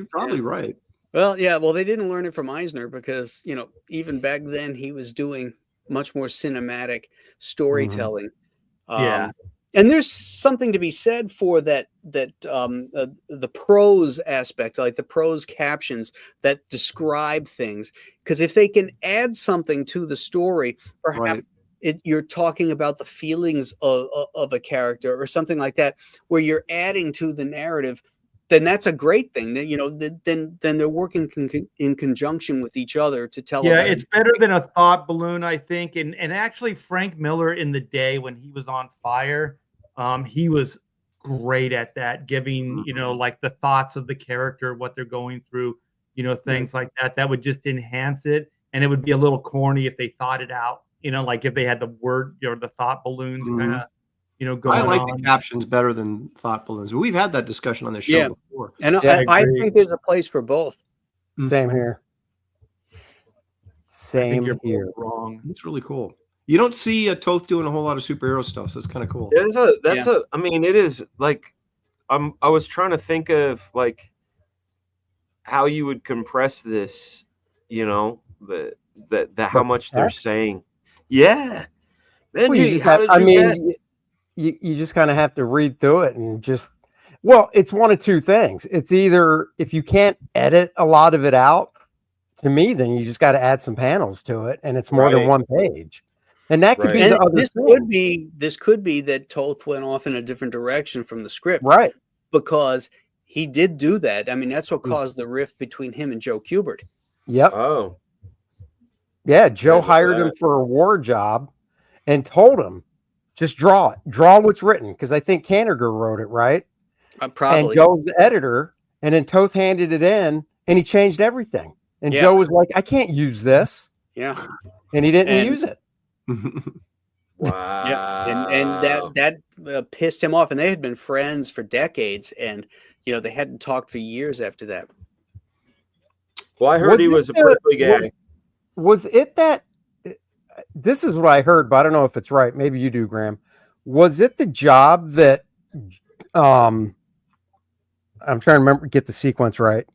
probably right. well, yeah, well, they didn't learn it from Eisner because, you know, even back then he was doing much more cinematic storytelling. Yeah. And there's something to be said for that the prose aspect, like the prose captions that describe things. Because if they can add something to the story, perhaps you're talking about the feelings of a character or something like that, where you're adding to the narrative, then that's a great thing. You know, then they're working in conjunction with each other to tell. Yeah, it's better than a thought balloon, I think. And actually, Frank Miller in the day when he was on fire, he was great at that, giving, you know, like the thoughts of the character, what they're going through, you know, things like that. That would just enhance it. And it would be a little corny if they thought it out, you know, like if they had the word or the thought balloons kind of, you know, going on. I like the captions better than thought balloons. We've had that discussion on the show before. And I think there's a place for both. Same here. Same here. Wrong. It's really cool. You don't see Toth doing a whole lot of superhero stuff, so it's kind of cool. I mean, it is like I was trying to think of like how you would compress this, you know, the how much they're saying. Yeah. Benji, you just kind of have to read through it and just, well, it's one of two things. It's either, if you can't edit a lot of it out, to me, then you just got to add some panels to it, and it's more than one page. And that could be the other thing. This could be that Toth went off in a different direction from the script. Right. Because he did do that. I mean, that's what caused the rift between him and Joe Kubert. Yep. Oh. Yeah, Joe hired him for a war job and told him, just draw it. Draw what's written. Because I think Kanigher wrote it, right? Probably. And Joe's the editor. And then Toth handed it in, and he changed everything. And Joe was like, I can't use this. Yeah. And he didn't use it. Wow. Yeah. And that pissed him off. And they had been friends for decades. And, you know, they hadn't talked for years after that. Well, I heard he was a perfectly gay. Was it that? This is what I heard, but I don't know if it's right. Maybe you do, Graham. Was it the job that I'm trying to remember, get the sequence right.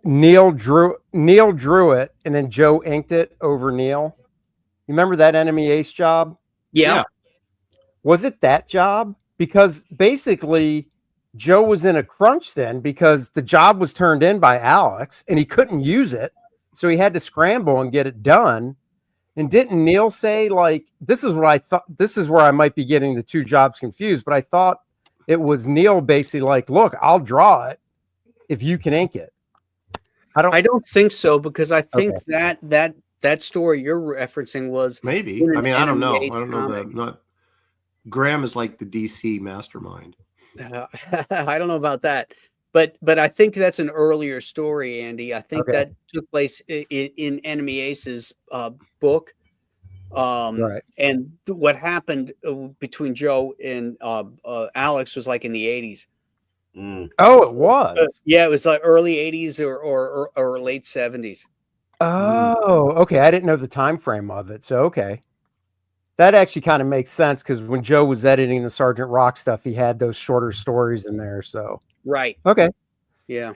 Neil drew it, and then Joe inked it over Neil. You remember that Enemy Ace job? Yeah. Was it that job? Because basically Joe was in a crunch then because the job was turned in by Alex and he couldn't use it. So he had to scramble and get it done. And didn't Neil say, like, this is what I thought, this is where I might be getting the two jobs confused, but I thought it was Neil basically like, look, I'll draw it if you can ink it. I don't think so, because I think that story you're referencing was maybe. I mean, I don't know. I don't know that. Not Graham is like the DC mastermind. I don't know about that, but I think that's an earlier story, Andy. I think that took place in Enemy Ace's book. Right. And what happened between Joe and Alex was like in the 80s. Oh, it was. Yeah, it was like early 80s or late 70s. Oh, okay. I didn't know the time frame of it. So okay. that actually kind of makes sense because when Joe was editing the Sergeant Rock stuff, he had those shorter stories in there. So right. Okay. Yeah.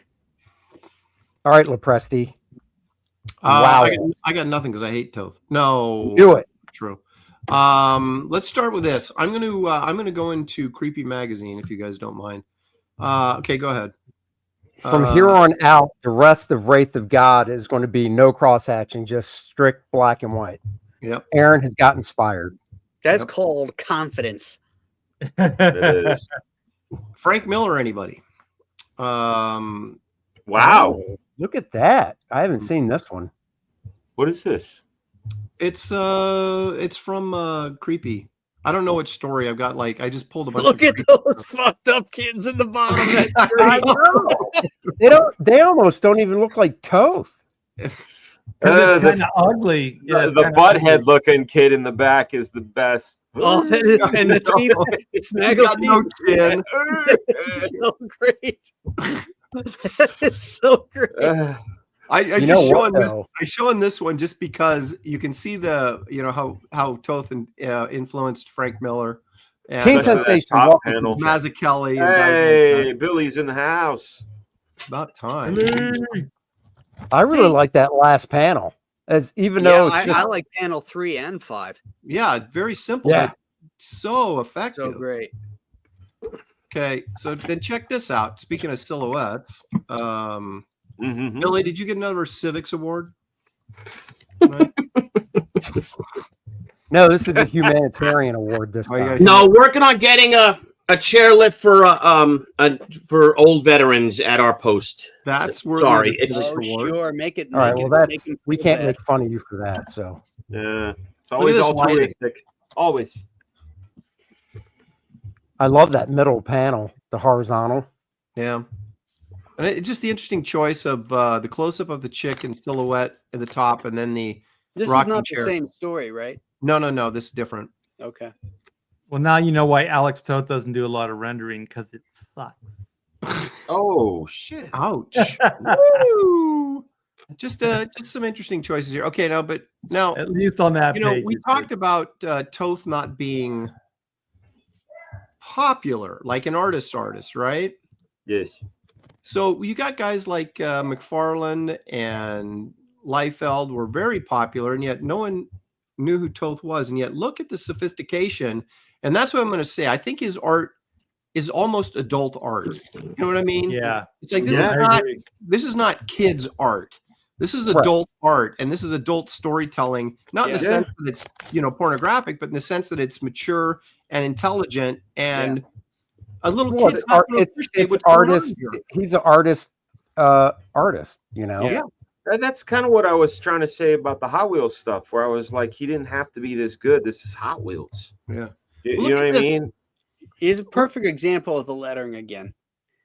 All right, Lepresti. Wow. I got nothing because I hate Toth. No. Do it. True. Let's start with this. I'm gonna go into Creepy Magazine if you guys don't mind. Okay, go ahead. From here on out, the rest of Wraith of God is going to be no cross-hatching, just strict black and white. Yep. Aaron has got inspired. That's called confidence. It is. Frank Miller, anybody? Wow. Oh, look at that. I haven't seen this one. What is this? It's from Creepy. I don't know which story. I've got I just pulled a bunch. Look at those fucked up kids in the bottom. I know. They almost don't even look like Toth. It's kind of ugly. Yeah, the butthead looking kid in the back is the best. Oh, and the teeth. He's got no chin. It's so great. That is so great. I'm showing this one just because you can see how Toth influenced Frank Miller and King Sensation Mazzucchelli. Hey, Billy's in the house. About time. I really like that last panel. Though I like panel 3 and 5. Yeah, very simple, but so effective. So great. Okay, so then check this out. Speaking of silhouettes, Billy, did you get another Civics Award? Right? No, this is a humanitarian award this time. No, working on getting a chairlift for old veterans at our post. That's where sure. Make it. All right. Well, we can't make fun of you for that. So yeah, it's always altruistic. Always. I love that middle panel, the horizontal. Yeah. And it's just the interesting choice of the close-up of the chick in silhouette at the top, and then the This is not the same story, right? No. This is different. Okay. Well, now you know why Alex Toth doesn't do a lot of rendering because it sucks. Oh shit! Ouch! Woo! Just some interesting choices here. Okay, now at least on that page, we talked about Toth not being popular, like an artist, right? Yes. So you got guys like McFarlane and Liefeld were very popular, and yet no one knew who Toth was. And yet look at the sophistication. And that's what I'm going to say. I think his art is almost adult art. You know what I mean? Yeah. It's like this is not kids art. This is adult art, and this is adult storytelling, not in the sense that it's pornographic, but in the sense that it's mature and intelligent and a little kid's not going to appreciate what's artist. going on here. He's an artist. Yeah. That's kind of what I was trying to say about the Hot Wheels stuff, where I was like, he didn't have to be this good. This is Hot Wheels. Yeah. You know what I mean? He's a perfect example of the lettering again.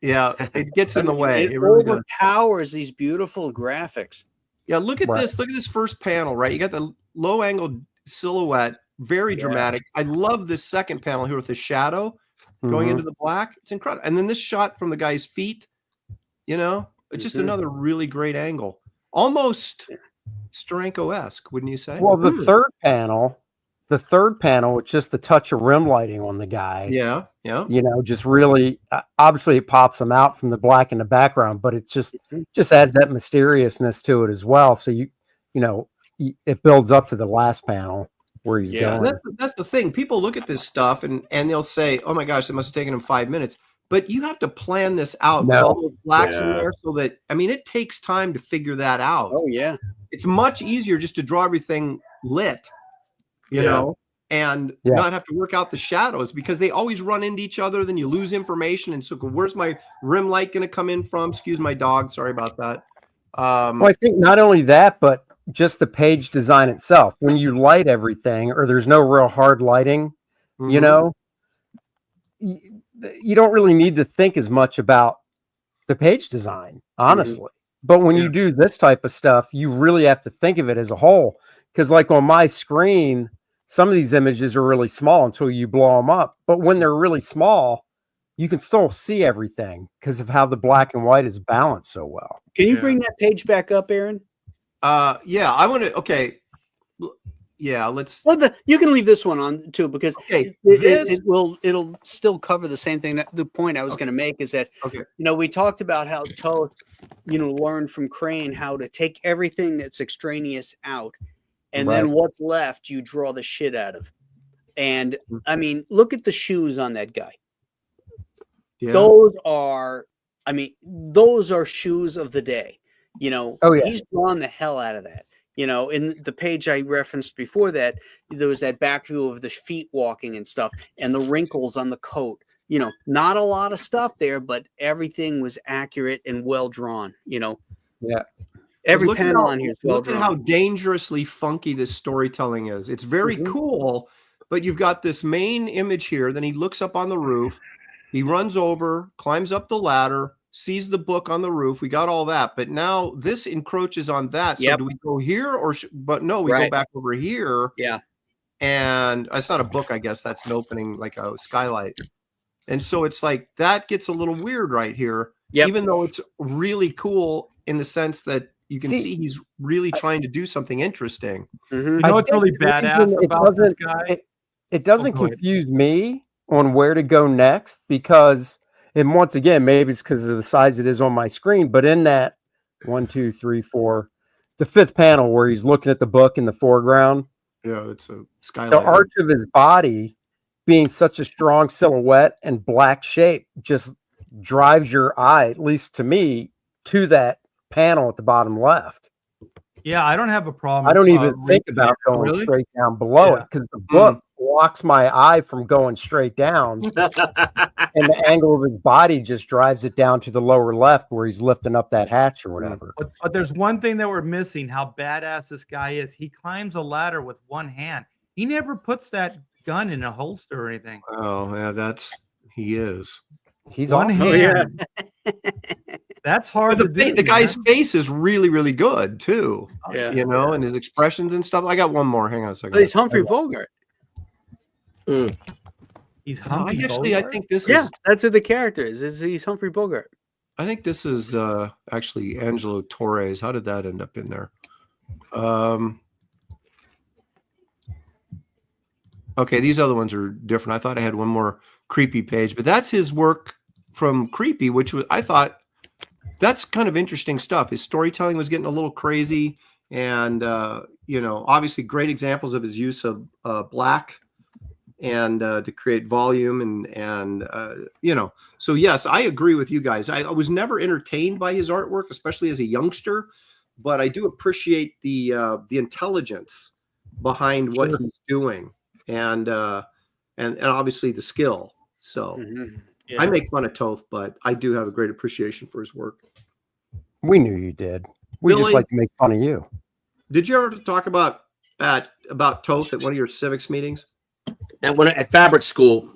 Yeah, it gets in the way. It really overpowers these beautiful graphics. Yeah, look at this. Look at this first panel, right? You got the low angle silhouette, very dramatic. I love this second panel here with the shadow going into the black. It's incredible. And then this shot from the guy's feet, it's just another really great angle. Almost Steranko-esque, wouldn't you say? Well, the third panel, with just the touch of rim lighting on the guy. Yeah. Just really, obviously it pops him out from the black in the background, but it just adds that mysteriousness to it as well. So it builds up to the last panel where he's going. That's the thing. People look at this stuff and they'll say, "Oh my gosh, it must have taken him 5 minutes." But you have to plan this out with all those blacks in there, so that it takes time to figure that out. Oh yeah, it's much easier just to draw everything lit. And not have to work out the shadows because they always run into each other. Then you lose information. And so where's my rim light going to come in from? Excuse my dog. Sorry about that. Well, I think not only that, but just the page design itself. When you light everything or there's no real hard lighting, you don't really need to think as much about the page design, honestly. But when you do this type of stuff, you really have to think of it as a whole. Because like on my screen, some of these images are really small until you blow them up. But when they're really small, you can still see everything because of how the black and white is balanced so well. Can you bring that page back up, Aaron? Yeah, I want to. Okay, Yeah, let's. Well, you can leave this one on too, because it'll still cover the same thing. The point I was going to make is that we talked about how Toth, learned from Crane how to take everything that's extraneous out, and then what's left you draw the shit out of. And I mean, look at the shoes on that guy. Yeah. Those are shoes of the day. He's drawn the hell out of that. In the page I referenced before that, there was that back view of the feet walking and stuff, and the wrinkles on the coat. Not a lot of stuff there, but everything was accurate and well drawn. Yeah. Every panel on here is well drawn. Look at how dangerously funky this storytelling is. It's very cool, but you've got this main image here. Then he looks up on the roof. He runs over, climbs up the ladder, sees the book on the roof. We got all that, but now this encroaches on that. So do we go here or? But no, we go back over here. Yeah, and it's not a book. I guess that's an opening, like a skylight. And so it's like that gets a little weird right here. Yeah, even though it's really cool in the sense that you can see he's really trying to do something interesting. You know what's really badass about this guy? It doesn't confuse me on where to go next, because. And once again, maybe it's because of the size it is on my screen, but in that 1, 2, 3, 4, the 5th panel where he's looking at the book in the foreground. Yeah, it's a skylight. The arch of his body being such a strong silhouette and black shape just drives your eye, at least to me, to that panel at the bottom left. Yeah, I don't have a problem. I don't even think about going straight down below it, because the book blocks my eye from going straight down. And the angle of his body just drives it down to the lower left where he's lifting up that hatch or whatever. But there's one thing that we're missing, how badass this guy is. He climbs a ladder with one hand. He never puts that gun in a holster or anything. Oh, yeah, he is. He's one hand. That's hard to do. The guy's face is really, really good too. Yeah. And his expressions and stuff. I got one more. Hang on a second. But he's Humphrey Bogart. He's Humphrey Bogart? I think this is. That's who the character is. He's Humphrey Bogart. I think this is actually Angelo Torres. How did that end up in there? Okay, these other ones are different. I thought I had one more Creepy page, but that's his work from Creepy, which was, I thought, that's kind of interesting stuff. His storytelling was getting a little crazy, and obviously great examples of his use of black and to create volume and so yes, I agree with you guys. I was never entertained by his artwork, especially as a youngster, but I do appreciate the intelligence behind what he's doing, and obviously the skill. So I make fun of Toth, but I do have a great appreciation for his work. We knew you did. We Billy, just like to make fun of you. Did you ever talk about Toth at one of your civics meetings? At fabric school,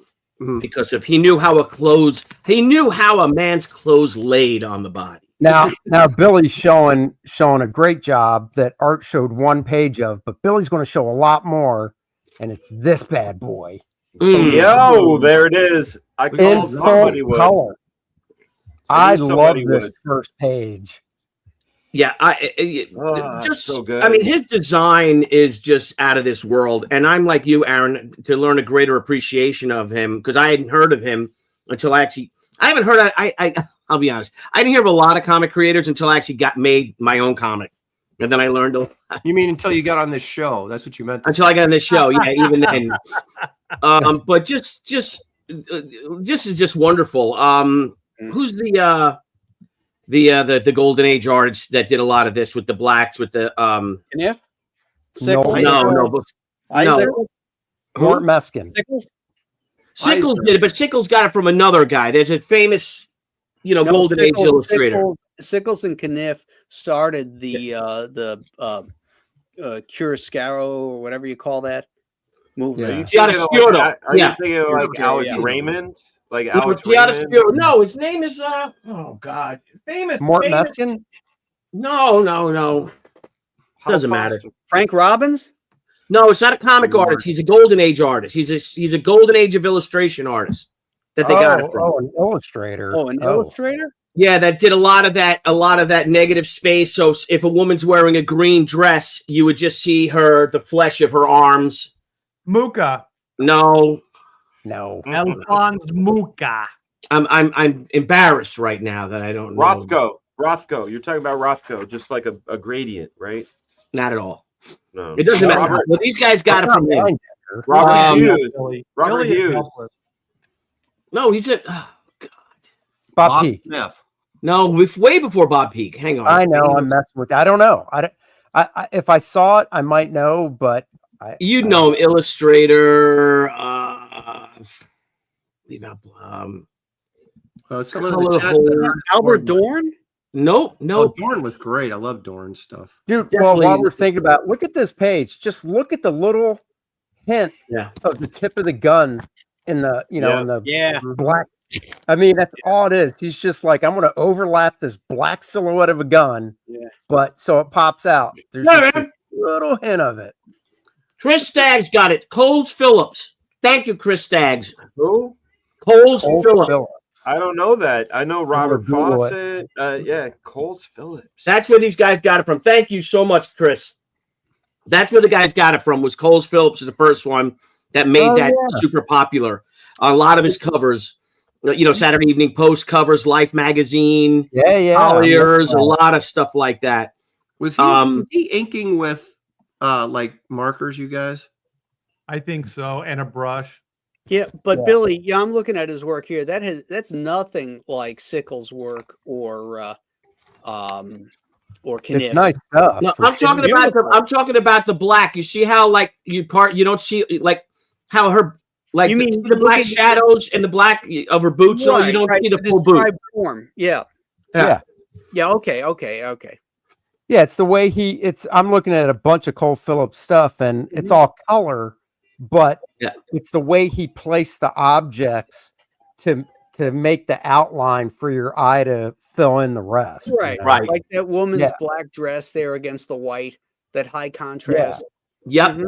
because he knew how a man's clothes laid on the body. Now Billy's showing a great job that Art showed one page of, but Billy's going to show a lot more, and it's this bad boy. Yo, there it is. I called somebody with color. I love this first page. Yeah, so good. I mean, his design is just out of this world, and I'm like you, Aaron, to learn a greater appreciation of him, because I hadn't heard of him until I haven't heard. I'll be honest, I didn't hear of a lot of comic creators until I actually made my own comic, and then I learned. You mean until you got on this show? That's what you meant. Until I got on this show, yeah. Even then, but just is just wonderful. Who's the Golden Age artists that did a lot of this with the blacks, with the Kniff? No. Mort Meskin. Sickles did it, but Sickles got it from another guy. There's a famous, Golden Age illustrator. Sickles and Kniff started the Chiaroscuro or whatever you call that movement. Are you thinking of like Alex Raymond? Like Alex Raymond? No, his name is oh god, famous Mort Meskin. No. Doesn't matter. Frank Robbins? No, it's not a comic artist. He's a Golden Age artist. He's a Golden Age of illustration artist that they got it from. Oh, an illustrator. Oh, an illustrator? Yeah, that did a lot of that negative space. So if a woman's wearing a green dress, you would just see the flesh of her arms. Muka. No. Alphonse Muka. I'm embarrassed right now that I don't know. Rothko. You're talking about Rothko, just like a gradient, right? Not at all. No. It doesn't matter. Well, these guys got it from him. Robert Hughes. Robert Hughes. No, he's a Bob Peak. No, way before Bob Peak. Hang on. I know. I'm messing with. I don't know. I if I saw it, I might know, but you'd know him, illustrator. Leave out. Some of the chat, Albert Dorn. No. Dorn was great. I love Dorn stuff, dude. Well, while we're thinking about, look at this page. Just look at the little hint of the tip of the gun in the in the black. I mean, that's all it is. He's just like, I'm going to overlap this black silhouette of a gun, but so it pops out. There's just a little hint of it. Chris Staggs got it. Coles Phillips. Thank you, Chris Staggs. Who? Coles Phillips. I don't know that. I know Robert Fawcett. Coles Phillips. That's where these guys got it from. Thank you so much, Chris. That's where the guys got it from. Was Coles Phillips the first one that made that super popular? A lot of his covers, Saturday Evening Post covers, Life magazine, Colliers, a lot of stuff like that. Was he inking with like markers, you guys? I think so, and a brush. Yeah, but Billy, I'm looking at his work here. That's nothing like Sickles' work or Kniff. It's nice stuff. No, I'm talking about the black. You see how you don't see like how her you mean the black shadows and the black of her boots. Right, you don't see the full boot. Form. Yeah. Okay. Yeah, it's the way I'm looking at a bunch of Cole Phillips stuff, and it's all color. But it's the way he placed the objects to make the outline for your eye to fill in the rest. Right. Like that woman's black dress there against the white, that high contrast. Yep.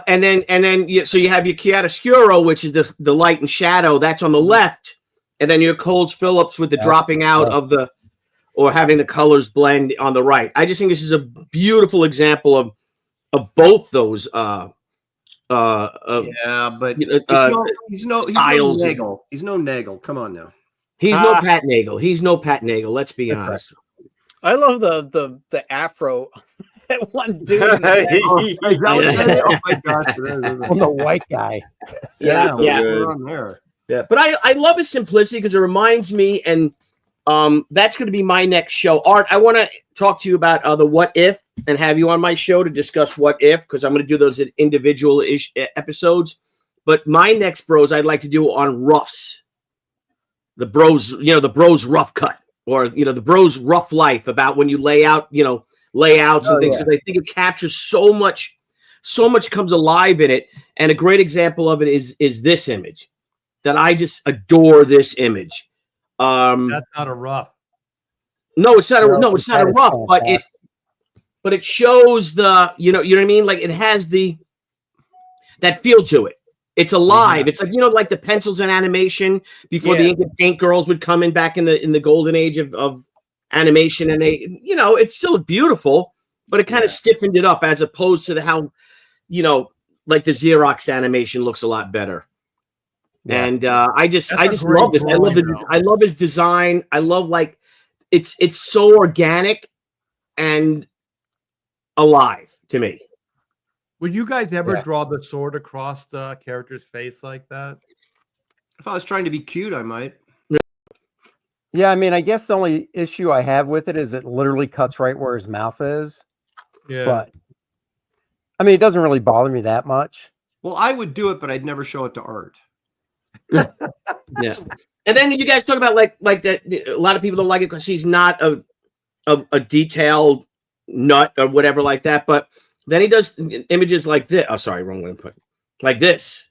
And then so you have your chiaroscuro, which is the light and shadow. That's on the left. And then your Coles Phillips with the dropping out of or having the colors blend on the right. I just think this is a beautiful example of both those but he's no Nagel. He's no Nagel. Come on now. He's no Pat Nagel. He's no Pat Nagel. Let's be honest. I love the afro. That one dude. Oh my gosh! On the white guy. Yeah. On there. Yeah, but I love his simplicity because it reminds me, and that's going to be my next show. Art, I want to talk to you about the what if and have you on my show to discuss what if, because I'm going to do those individual episodes. But my next bros, I'd like to do on roughs, the bros rough cut, or the bros rough life, about when you lay out, layouts and things. Because I think it captures so much comes alive in it. And a great example of it is this image that I just adore. This image. That's not a rough. No, it's not a rough, but it shows the, you know what I mean? Like it has that feel to it. It's alive. It's like, like the pencils and animation before the ink and paint girls would come in back in the golden age of animation. And they, it's still beautiful, but it kind of stiffened it up as opposed to how, like the Xerox animation looks a lot better. Yeah. And I just love this. I love his design. I love it's so organic and alive to me. Would you guys ever draw the sword across the character's face like that? If I was trying to be cute, I might. Yeah, I mean, I guess the only issue I have with it is it literally cuts right where his mouth is. Yeah. But I mean, it doesn't really bother me that much. Well, I would do it, but I'd never show it to Art. Yeah. And then you guys talk about like that. A lot of people don't like it because he's not a detailed nut or whatever like that. But then he does images like this. Oh, sorry, wrong one. Like this.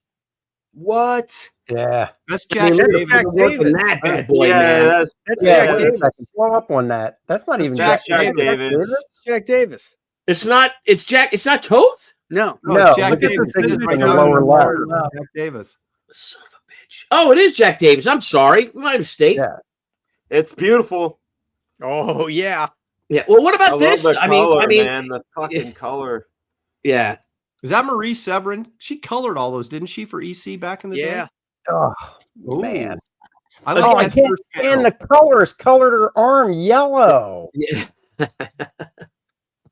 What? Yeah, that's Jack Davis. That bad boy, man. That's Jack Davis. Blow up on that. That's not even Jack Davis. Jack Davis. It's not. It's Jack. It's not Toth. No. It's Jack Davis. Lower. Jack Davis. Son of a bitch. Oh, it is Jack Davis. I'm sorry. My mistake. Yeah. It's beautiful. Oh yeah. Yeah. Well, what about this? Love the color, I mean, man, the fucking color. Yeah. Was that Marie Severin? She colored all those, didn't she, for EC back in the day? Oh, Ooh. man. I like I can't stand the colors. Colored her arm yellow. Yeah.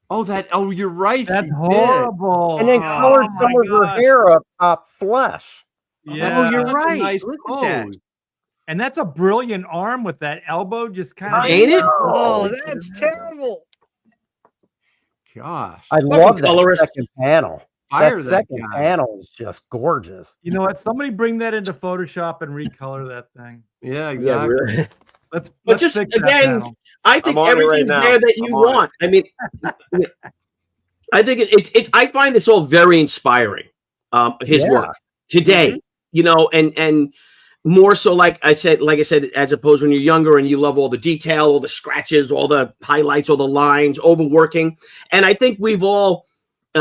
Oh, you're right. That's horrible. And then colored some of her hair up top flesh. Yeah. Oh, you're right. Nice Look at that. pose. And that's a brilliant arm with that elbow just kind of. Ain't it? Oh, that's terrible. Gosh. I love that second panel. That second panel is just gorgeous. You know what? Somebody bring that into Photoshop and recolor that thing. Yeah, exactly. Yeah, really. Let's just fix that again, panel. I think everything's there that you want. I mean, I think I find this all very inspiring. His work today, you know, and more so, like I said, as opposed when you're younger and you love all the detail, all the scratches, all the highlights, all the lines, overworking. And I think we've all,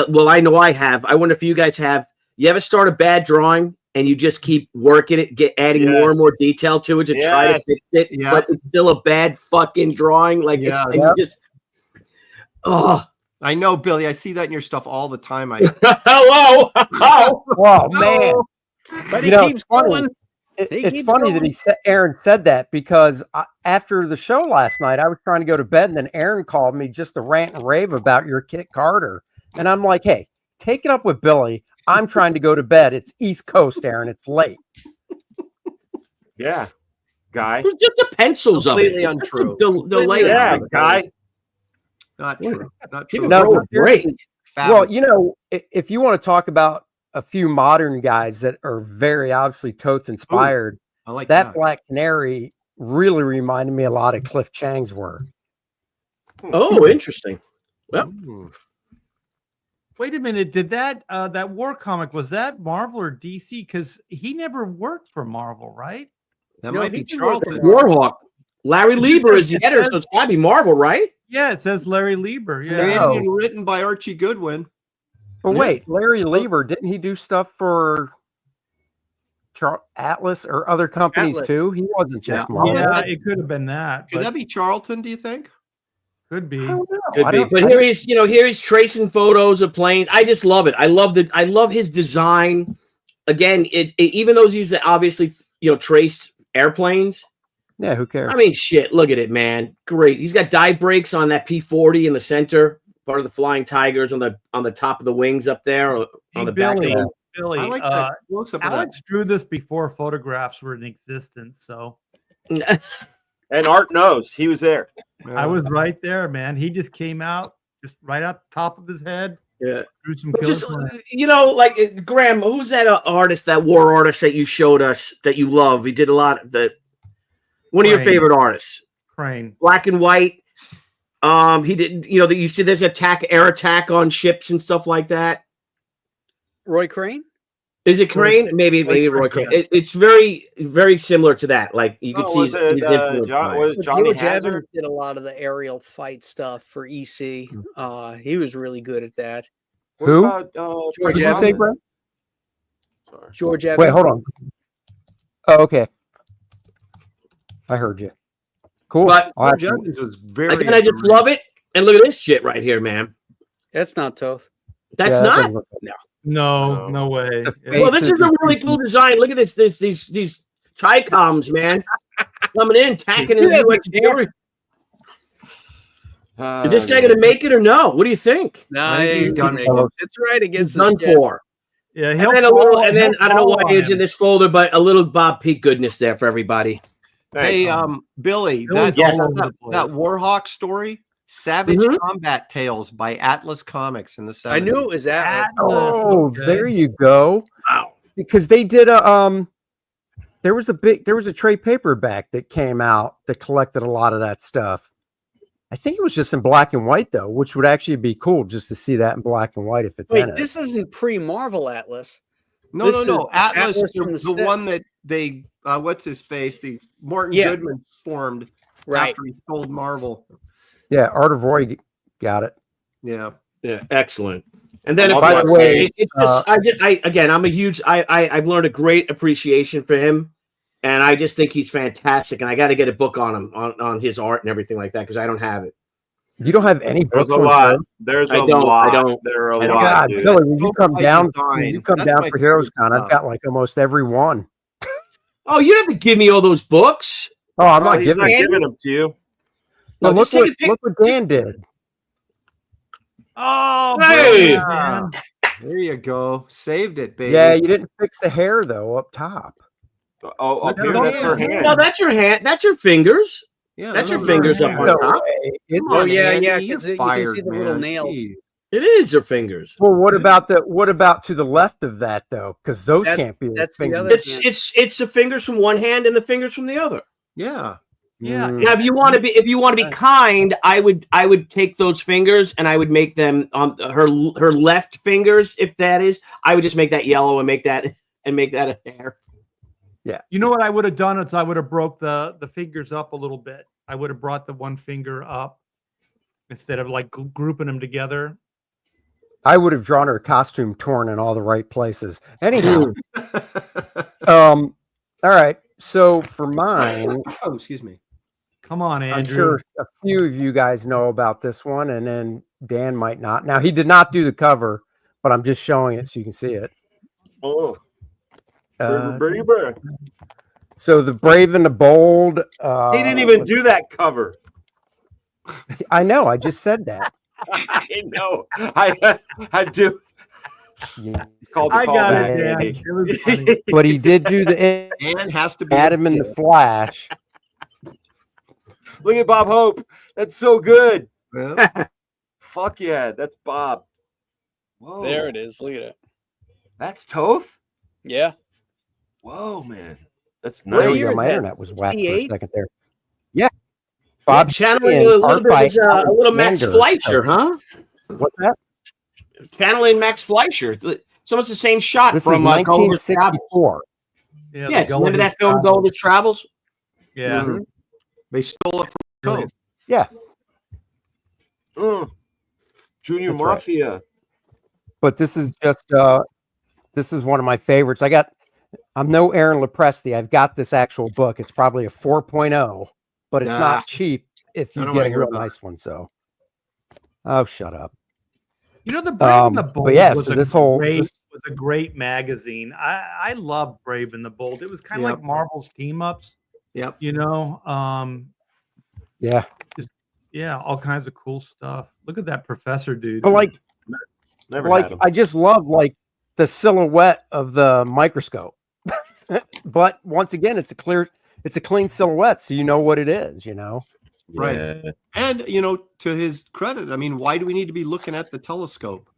well, I know I have. I wonder if you guys have. You ever start a bad drawing and you just keep working it, adding more and more detail to it to try to fix it, but it's still a bad fucking drawing. Like, it's just, I know, Billy. I see that in your stuff all the time. Hello. Oh, man. But he keeps going. It's funny that Aaron said that, because after the show last night, I was trying to go to bed, and then Aaron called me just to rant and rave about your Kit Carter. And I'm like, hey, take it up with Billy. I'm trying to go to bed. It's East Coast, Aaron. It's late. Yeah, guy. It's just the pencils completely of it. Untrue. Yeah, guy. Not true. Not true. No, great. Well, you know, if you want to talk about a few modern guys that are very obviously Toth inspired, I like that Black Canary really reminded me a lot of Cliff Chang's work. Oh, interesting. Well, wait a minute. Did that that war comic, was that Marvel or DC? Because he never worked for Marvel, right? That might be Charlton. Warhawk. Larry Lieber is the editor, so it's gotta be Marvel, right? Yeah, it says Larry Lieber. Yeah. Created and written by Archie Goodwin. But wait, Larry Lieber, didn't he do stuff for Atlas or other companies too? He wasn't just Marvel. Yeah, it could have been that. Could that be Charlton, do you think? Could be. Could be. But here he's tracing photos of planes. I just love it. I love his design. Again, even though he's obviously traced airplanes. Yeah, who cares? I mean, shit, look at it, man. Great. He's got die brakes on that P-40 in the center, part of the Flying Tigers on the top of the wings up there, or on the back of them. Billy, I like that close-up of Alex drew this before photographs were in existence, so. And Art knows he was there. I was right there, man. He just came out, just right out the top of his head. Yeah, drew some just like Graham. Who's that artist, that war artist that you showed us that you love? He did a lot of that. One of your favorite artists, Crane, black and white. He did. You see, there's air attack on ships and stuff like that. Roy Crane. Is it Crane? Maybe Roy Crane. Yeah. It's very, very similar to that. Like you can see his influence. George Evans did a lot of the aerial fight stuff for EC. He was really good at that. Who? George Evans. George Evans. Wait, hold on. Oh, okay. I heard you. Cool. But George Evans was very. Again, I just love it. And look at this shit right here, man. That's not Toth. That's not. No way. Well, this is a really cool design. Look at this. These Tricoms, man, coming in, tacking in the U.S. security. Is this guy going to make it or no? What do you think? No, he's done. It's right against done for. Yeah, and then I don't know why it's in this folder, but a little Bob Peak goodness there for everybody. Hey, Billy, that Warhawk story, Savage Combat Tales by Atlas Comics in the 70s. I knew it was Atlas. Oh, there you go. Wow. Because they did a there was a trade paperback that came out that collected a lot of that stuff. I think it was just in black and white though, which would actually be cool just to see that in black and white if it's in it. This isn't pre-Marvel Atlas. No. Atlas the one that they what's his face? The Morton Goodman formed after he sold Marvel. Yeah, Art of Roy got it. Yeah. Yeah, excellent. And then by the way, it's just, I'm a huge I've learned a great appreciation for him And I just think he's fantastic. And I got to get a book on him, on his art and everything like that, because I don't have it. You don't have any books? There's a lot. There's a lot. I don't. There are a I don't. lot. God, Dude. Billy, when you come down, for Heroes Con, I've got like almost every one. Oh, you don't have to give me all those books. Oh, I'm not giving them to you. No, look what Dan did. Oh, hey, man. There you go. Saved it, baby. Yeah, you didn't fix the hair though up top. Oh, up here, that's your hand. No, that's your hand. That's your fingers. Yeah, that's your fingers up on top. Oh yeah, yeah. You can see the little nails. It is your fingers. Well, what about to the left of that though? Because those can't be. That's fingers. the other. It's the fingers from one hand and the fingers from the other. Yeah. Yeah. Now, if you want to be kind, I would take those fingers and I would make them on her left fingers. If that is, I would just make that yellow and make that a hair. Yeah. You know what I would have done is I would have broke the fingers up a little bit. I would have brought the one finger up instead of like grouping them together. I would have drawn her costume torn in all the right places. Anyhow, all right. So for mine, oh, excuse me. Come on, Andrew. I'm sure a few of you guys know about this one, and then Dan might not. Now, he did not do the cover, but I'm just showing it so you can see it. Oh. So the Brave and the Bold. He didn't even do that cover. I know. I just said that. I know. I do. Yeah. It's called. I got it, Dan. It was funny. But he did do the Dan has to be Adam in the Flash. Look at Bob Hope. That's so good. Yeah. Fuck yeah, that's Bob. Whoa. There it is. Look at it. That's Toth? Yeah. Whoa, man. That's nice. My internet was whacked for a second there. Yeah. Bob channeling a little bit a little Max Fleischer, huh? What's that? Channeling Max Fleischer. It's almost the same shot this from 1964. Yeah, it's remember that film Gulliver's Travels? Yeah. Mm-hmm. They stole it from Toth. Yeah. Junior That's Mafia. Right. But this is just this is one of my favorites. I'm no Aaron Lepresti. I've got this actual book. It's probably a 4.0, but it's not cheap if you get a real nice one. So, oh, shut up. You know, the Brave and the Bold was a great magazine. I love Brave and the Bold. It was kind of like Marvel's team ups. Yep. You know, all kinds of cool stuff. Look at that professor dude. But I just love like the silhouette of the microscope. But once again, it's a clean silhouette, so you know what it is, you know. Right. Yeah. And to his credit, I mean, why do we need to be looking at the telescope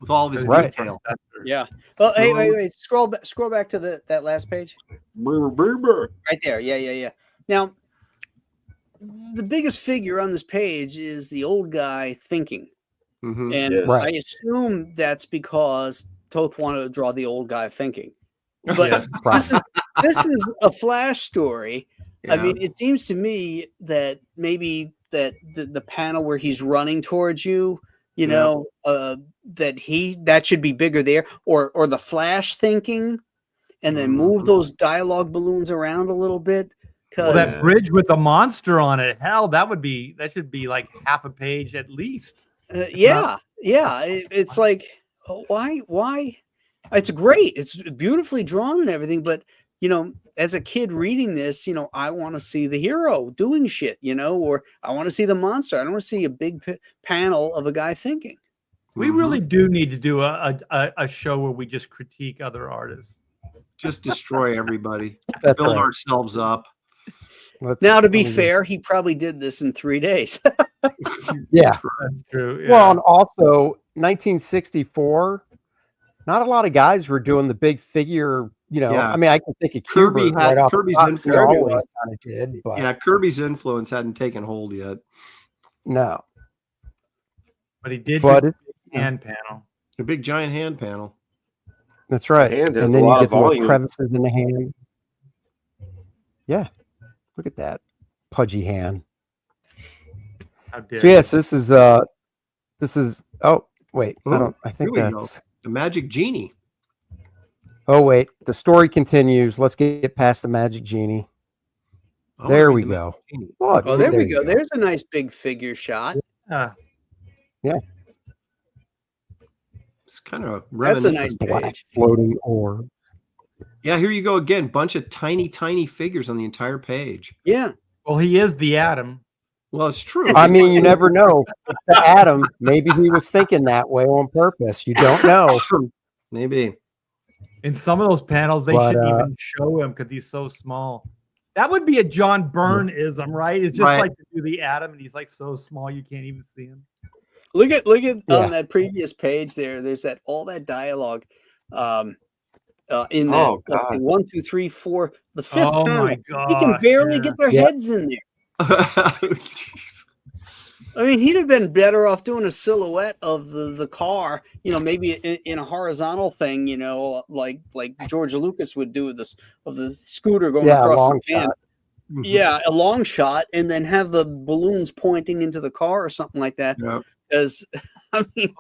with all of his detail? Yeah. Well, hey, wait. Scroll back to that last page. Right there. Yeah. Now, the biggest figure on this page is the old guy thinking. Mm-hmm. And I assume that's because Toth wanted to draw the old guy thinking. But this is a Flash story. Yeah. I mean, it seems to me that maybe that the panel where he's running towards you, that should be bigger there, or the Flash thinking, and then move those dialogue balloons around a little bit. Well, that bridge with the monster on it, hell, that should be like half a page at least. It's like, why? It's great. It's beautifully drawn and everything, but as a kid reading this, I want to see the hero doing shit, or I want to see the monster. I don't want to see a big panel of a guy thinking. We really do need to do a show where we just critique other artists. Just destroy everybody. Build ourselves up. Now, to be fair, he probably did this in 3 days. Yeah. That's true. Yeah. Well, and also 1964, not a lot of guys were doing the big figure. I mean, I can think of Kirby's influence. Always kind of did, but Kirby's influence hadn't taken hold yet. No, but he did. Do hand panel, a big giant hand panel. That's right. And then you get the little crevices in the hand. Yeah, look at that pudgy hand. So yes, this is. Oh wait, I think that's the Magic Genie. Oh wait, the story continues. Let's get past the magic genie. There we go. Oh, there we go. There's a nice big figure shot. Yeah. It's kind of that's a nice page. Floating orb. Yeah, here you go again. Bunch of tiny figures on the entire page. Yeah. Well, he is the Atom. Well, it's true. I mean, you never know. The Atom, maybe he was thinking that way on purpose. You don't know. Maybe. In some of those panels, they shouldn't even show him because he's so small. That would be a John Byrne-ism, right? It's just like to do the Atom, and he's like so small you can't even see him. Look at on that previous page there. There's all that dialogue in that 1, 2, 3, 4. The fifth panel. My God, he can barely get their heads in there. I mean, he'd have been better off doing a silhouette of the car, maybe in a horizontal thing, like George Lucas would do this of the scooter going across the sand. Yeah, a long shot, and then have the balloons pointing into the car or something like that. Yep. As I mean,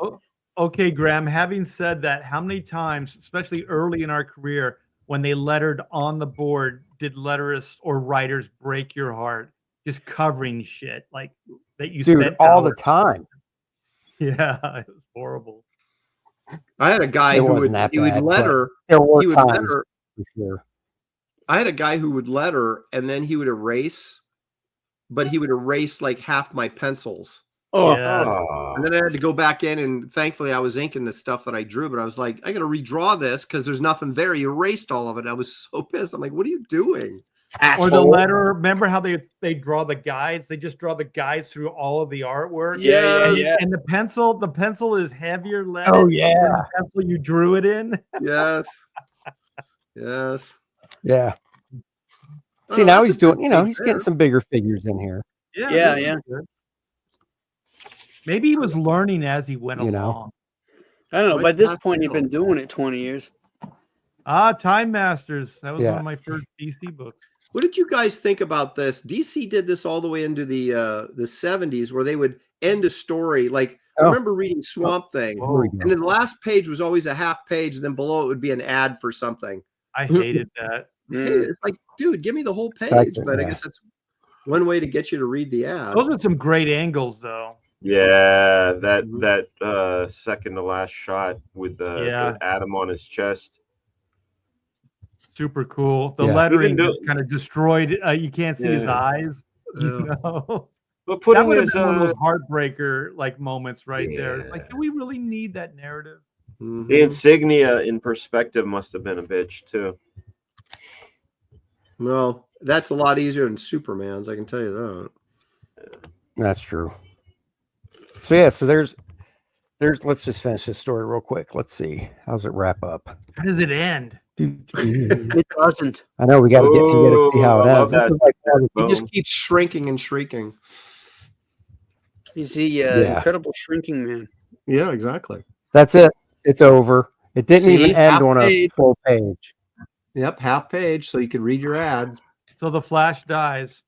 okay, Graham. Having said that, how many times, especially early in our career, when they lettered on the board, did letterists or writers break your heart? Just covering shit like that you spent all the time. Yeah, it was horrible. I had a guy who would letter. There were times for sure. I had a guy who would letter and then he would erase, but he would erase like half my pencils. Oh, yes. And then I had to go back in, and thankfully I was inking the stuff that I drew, but I was like, I got to redraw this because there's nothing there. You erased all of it. I was so pissed. I'm like, what are you doing? Asshole. Or the letter. Remember how they draw the guides? They just draw the guides through all of the artwork. Yeah. And the pencil is heavier lead. Oh yeah. The pencil you drew it in. Yes. Yes. Yeah. See, now he's doing. He's getting some bigger figures in here. Yeah. Maybe he was learning as he went along. I don't know. By this point, he'd been doing it 20 years. Time Masters. That was one of my first DC books. What did you guys think about this? DC did this all the way into the 70s, where they would end a story. Like, I remember reading Swamp Thing, and then the last page was always a half page, and then below it would be an ad for something. I hated that. It's like, dude, give me the whole page. But I guess that's one way to get you to read the ad. Those are some great angles, though. Yeah, that second to last shot with the Atom on his chest. Super cool. The lettering kind of destroyed. You can't see his eyes. But that would have been one of those heartbreaker moments right there. It's like, do we really need that narrative? The insignia in perspective must have been a bitch too. Well, that's a lot easier than Superman's. I can tell you that. That's true. So there's let's just finish this story real quick. Let's see. How's it wrap up? How does it end? It doesn't. I know we got to see how it ends. He just keeps shrinking and shrinking. He's the incredible shrinking man. Yeah, exactly. That's it. It's over. It didn't even end on a full page. Yep, half page, so you could read your ads. So the Flash dies.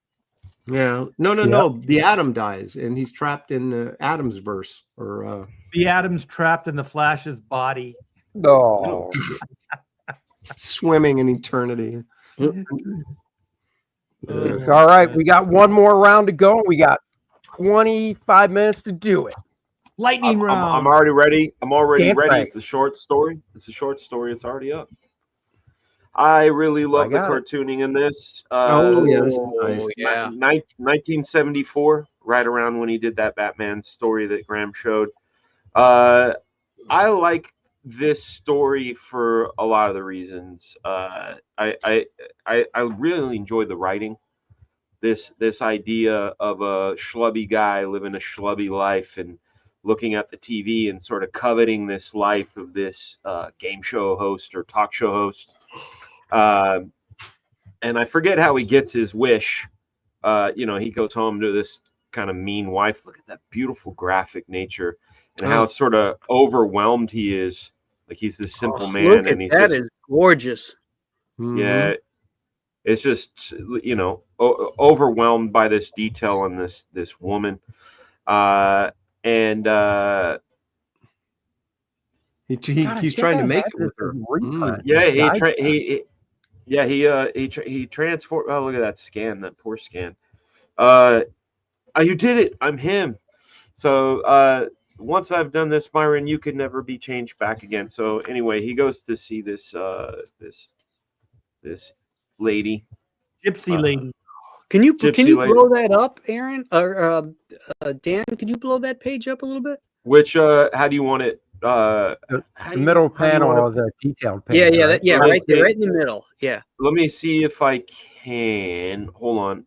Yeah. No. The Atom dies, and he's trapped in Atom's verse. Or the Atom's trapped in the Flash's body. Oh. Swimming in eternity. All right, we got one more round to go. We got 25 minutes to do it. Lightning round. I'm already ready. I'm already ready. Right. It's a short story. It's It's already up. I really love the cartooning in this. This is nice. Yeah. 1974, right around when he did that Batman story that Graham showed. I like this story for a lot of the reasons. I really enjoy the writing. This idea of a schlubby guy living a schlubby life and looking at the TV and sort of coveting this life of this game show host or talk show host. And I forget how he gets his wish. He goes home to this kind of mean wife. Look at that beautiful graphic nature and how sort of overwhelmed he is. Like he's this simple man, and that is gorgeous. Yeah, it's just overwhelmed by this detail on this woman, and He's trying to make it with her. He transformed. Oh, look at that scan, that poor scan. You did it. I'm him. So once I've done this, Myron, you could never be changed back again. So anyway, he goes to see this lady, gypsy lady. Can you blow that up, Aaron or Dan? Can you blow that page up a little bit? Which how do you want it? The middle panel of the detailed page. Right there, right in the middle. Yeah. Let me see if I can. Hold on.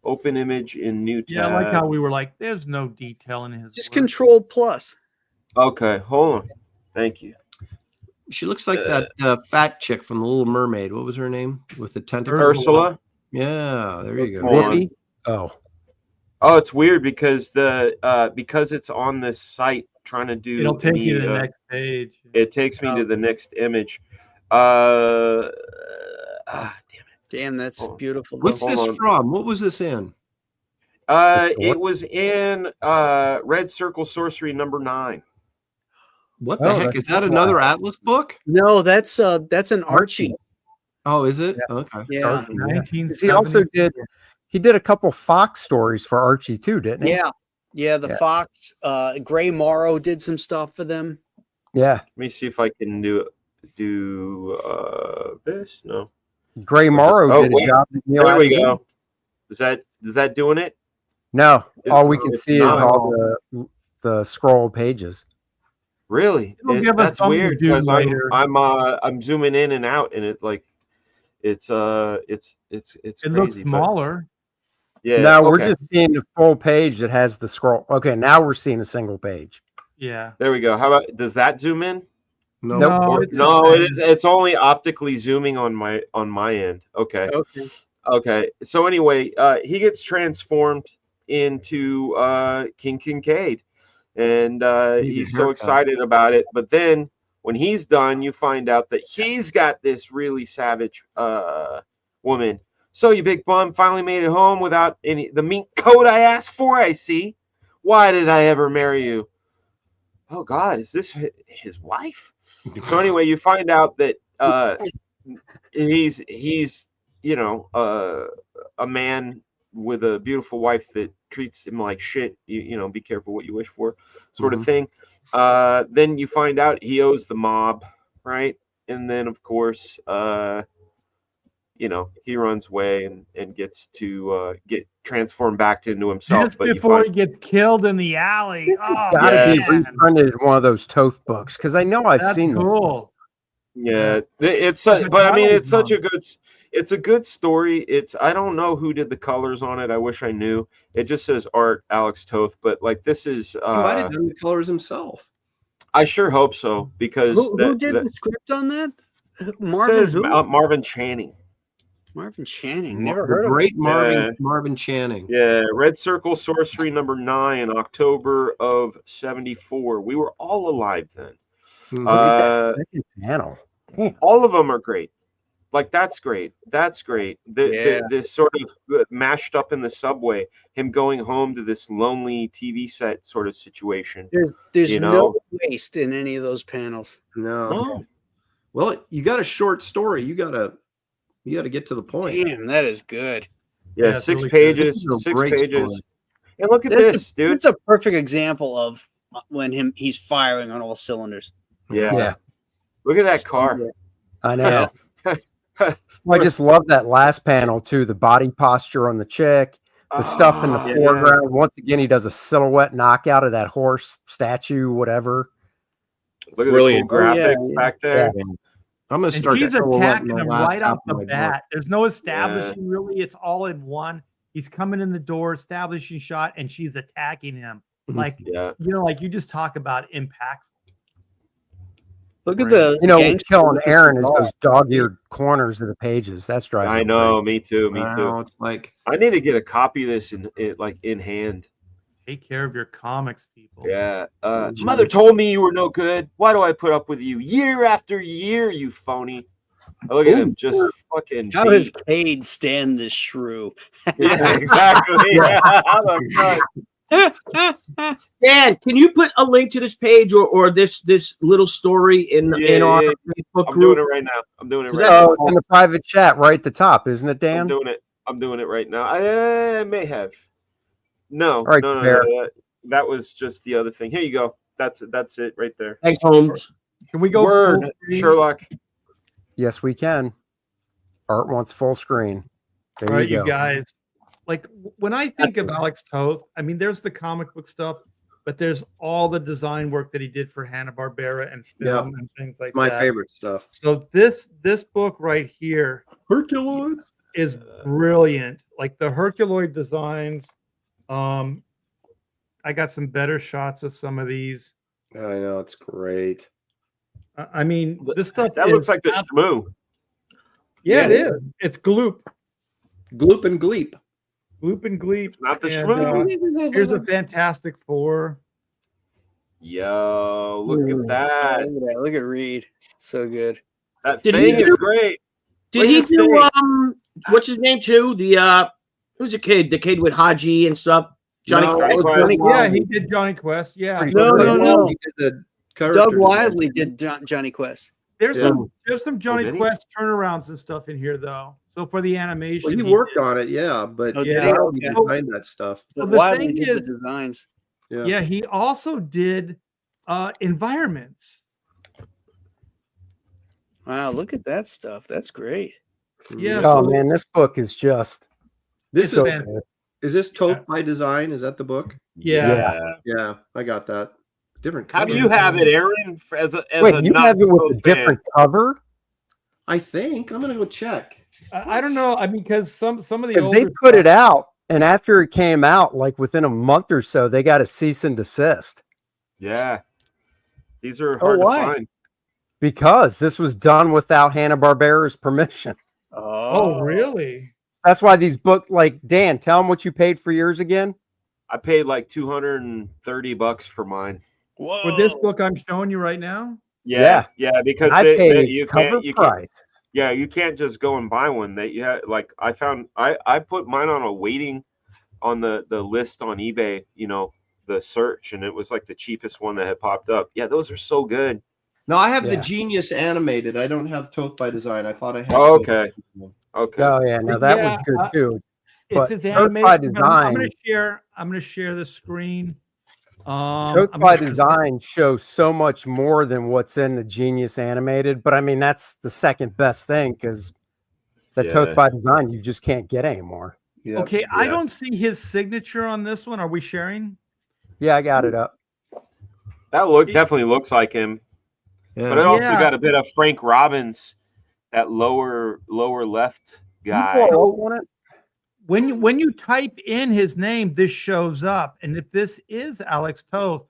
Open image in new tab. Yeah, I like how we were like, there's no detail in his. Just Control Plus. Okay, hold on. Thank you. She looks like that fat chick from The Little Mermaid. What was her name? With the tentacles. Ursula. Yeah, there you go. Oh, it's weird because because it's on this site trying to do. It'll take you to the next page. It takes me to the next image. Damn it. Damn, that's beautiful. What's this from? What was this in? It was in Red Circle Sorcery #9. What the heck? Is that another Atlas book? No, that's an Archie. Oh, is it? Yeah. Okay. Yeah. He also did a couple Fox stories for Archie too, didn't he? Yeah. Yeah, Fox, Gray Morrow did some stuff for them. Yeah. Let me see if I can do this. No. Gray Morrow did a job. There we go. Is that doing it? No. All we can see is all the scroll pages. Really? That's weird because I'm zooming in and out, and it like it's It crazy, looks smaller. Yeah. No, we're just seeing the full page that has the scroll. Okay, now we're seeing a single page. Yeah. There we go. How about, does that zoom in? No, it's only optically zooming on my end. Okay. So anyway, he gets transformed into King Kincaid, and he's so excited about it. But then when he's done, you find out that he's got this really savage woman. So you big bum finally made it home without the mink coat I asked for, I see. Why did I ever marry you? Oh God, is this his wife? So anyway, you find out that he's a man with a beautiful wife that treats him like shit. You be careful what you wish for, sort of thing. Then you find out he owes the mob, right? And then of course, he runs away and gets to get transformed back into himself. Just before he gets killed in the alley. This has got to be reprinted in one of those Toth books because I know I've seen cool. This. Yeah, it's such a good story. I don't know who did the colors on it. I wish I knew. It just says art Alex Toth, but like this is he might have done the colors himself. I sure hope so because who did the script on that? Marvin Channing. Marvin Channing, never heard of great Marvin Channing. Yeah, Red Circle Sorcery #9, October of '74. We were all alive then. Look at that second panel. Damn. All of them are great. Like that's great. That's great. This sort of mashed up in the subway, him going home to this lonely TV set sort of situation. There's no waste in any of those panels. No. Well, you got a short story. You got to get to the point. Damn, that is good. Yeah, 6 pages. 6 pages. Story. And look at this, dude. It's a perfect example of when he's firing on all cylinders. Yeah. Look at that car. I know. I just love that last panel too. The body posture on the chick, the stuff in the foreground. Once again, he does a silhouette knockout of that horse statue, whatever. Look at the cool graphics back there. Yeah. I'm gonna start. She's attacking him right off the bat. There's no establishing really. It's all in one. He's coming in the door, establishing shot, and she's attacking him. Like like you just talk about impact. Look at the what's killing Aaron is those dog-eared corners of the pages. That's driving. I know, me too. It's like I need to get a copy of this in hand. Take care of your comics, people. Yeah. Mother told me you were no good. Why do I put up with you year after year, you phony? Look at him, just fucking. How does Cade stand this shrew? Yeah, exactly. Dan, can you put a link to this page or this little story in our Facebook group? I'm doing it right now. I'm doing it right now. It's in the private chat right at the top, isn't it, Dan? I'm doing it right now. I may have. No, right, no. That was just the other thing. Here you go. That's it right there. Thanks, Holmes. Can we go Word, Sherlock? Yes, we can. Art wants full screen. There All right, you go. you guys. Like when I think of Alex Toth, I mean, there's the comic book stuff, but there's all the design work that he did for Hanna-Barbera and film and things like that. It's my favorite stuff. So this book right here, Herculoids, is brilliant. Like the Herculoid designs. I got some better shots of some of these. I know, it's great. I mean, this stuff that looks like the Shmoo. Yeah, it is. It's Gloop. Gloop and Gleep. Gloop and Gleep. It's not the Shmoo. Here's a Fantastic Four. Yo, look at that. Look at Reed. So good. That thing is great. Did he do what's his name too? The who's the kid? The kid with Haji and stuff. Johnny Quest. Yeah, he did Johnny Quest. Yeah. No. He did the Doug Wildley did Johnny Quest. There's some Johnny Quest turnarounds and stuff in here though. So for the animation, he worked on it, but he designed that stuff. So the thing is, the designs. Yeah, he also did environments. Wow, look at that stuff. That's great. Yeah. Oh man, this book is just Is this Toth by Design? Is that the book? Yeah, I got that. Different cover. How do you have it, Aaron? Wait, you have it with a different cover? I think I'm gonna go check. I don't know. I mean, because some of the they put it out, and after it came out, like within a month or so, they got a cease and desist. Yeah, these are hard to find because this was done without Hanna-Barbera's permission. Oh, really? That's why these books, like Dan, tell them what you paid for yours again. I paid like $230 for mine. Whoa. For this book I'm showing you right now. Yeah, because I paid you cover price. Yeah, you can't just go and buy one. Like I found, I put mine on a waiting on the list on eBay. You know, the search, and it was like the cheapest one that had popped up. Yeah, those are so good. No, I have the Genius animated. I don't have Toth by Design. I thought I had. Oh, okay. Okay. Oh yeah, no, that was good too. It's his animation. By Design. I'm gonna share the screen. Toth by Design shows so much more than what's in the Genius animated, but I mean that's the second best thing because the Toth by Design you just can't get anymore. Yeah. Okay, I don't see his signature on this one. Are we sharing? Yeah, I got it up. That definitely looks like him. Yeah. But it also got a bit of Frank Robbins, that lower left guy. When you type in his name, this shows up, and if this is Alex Toth,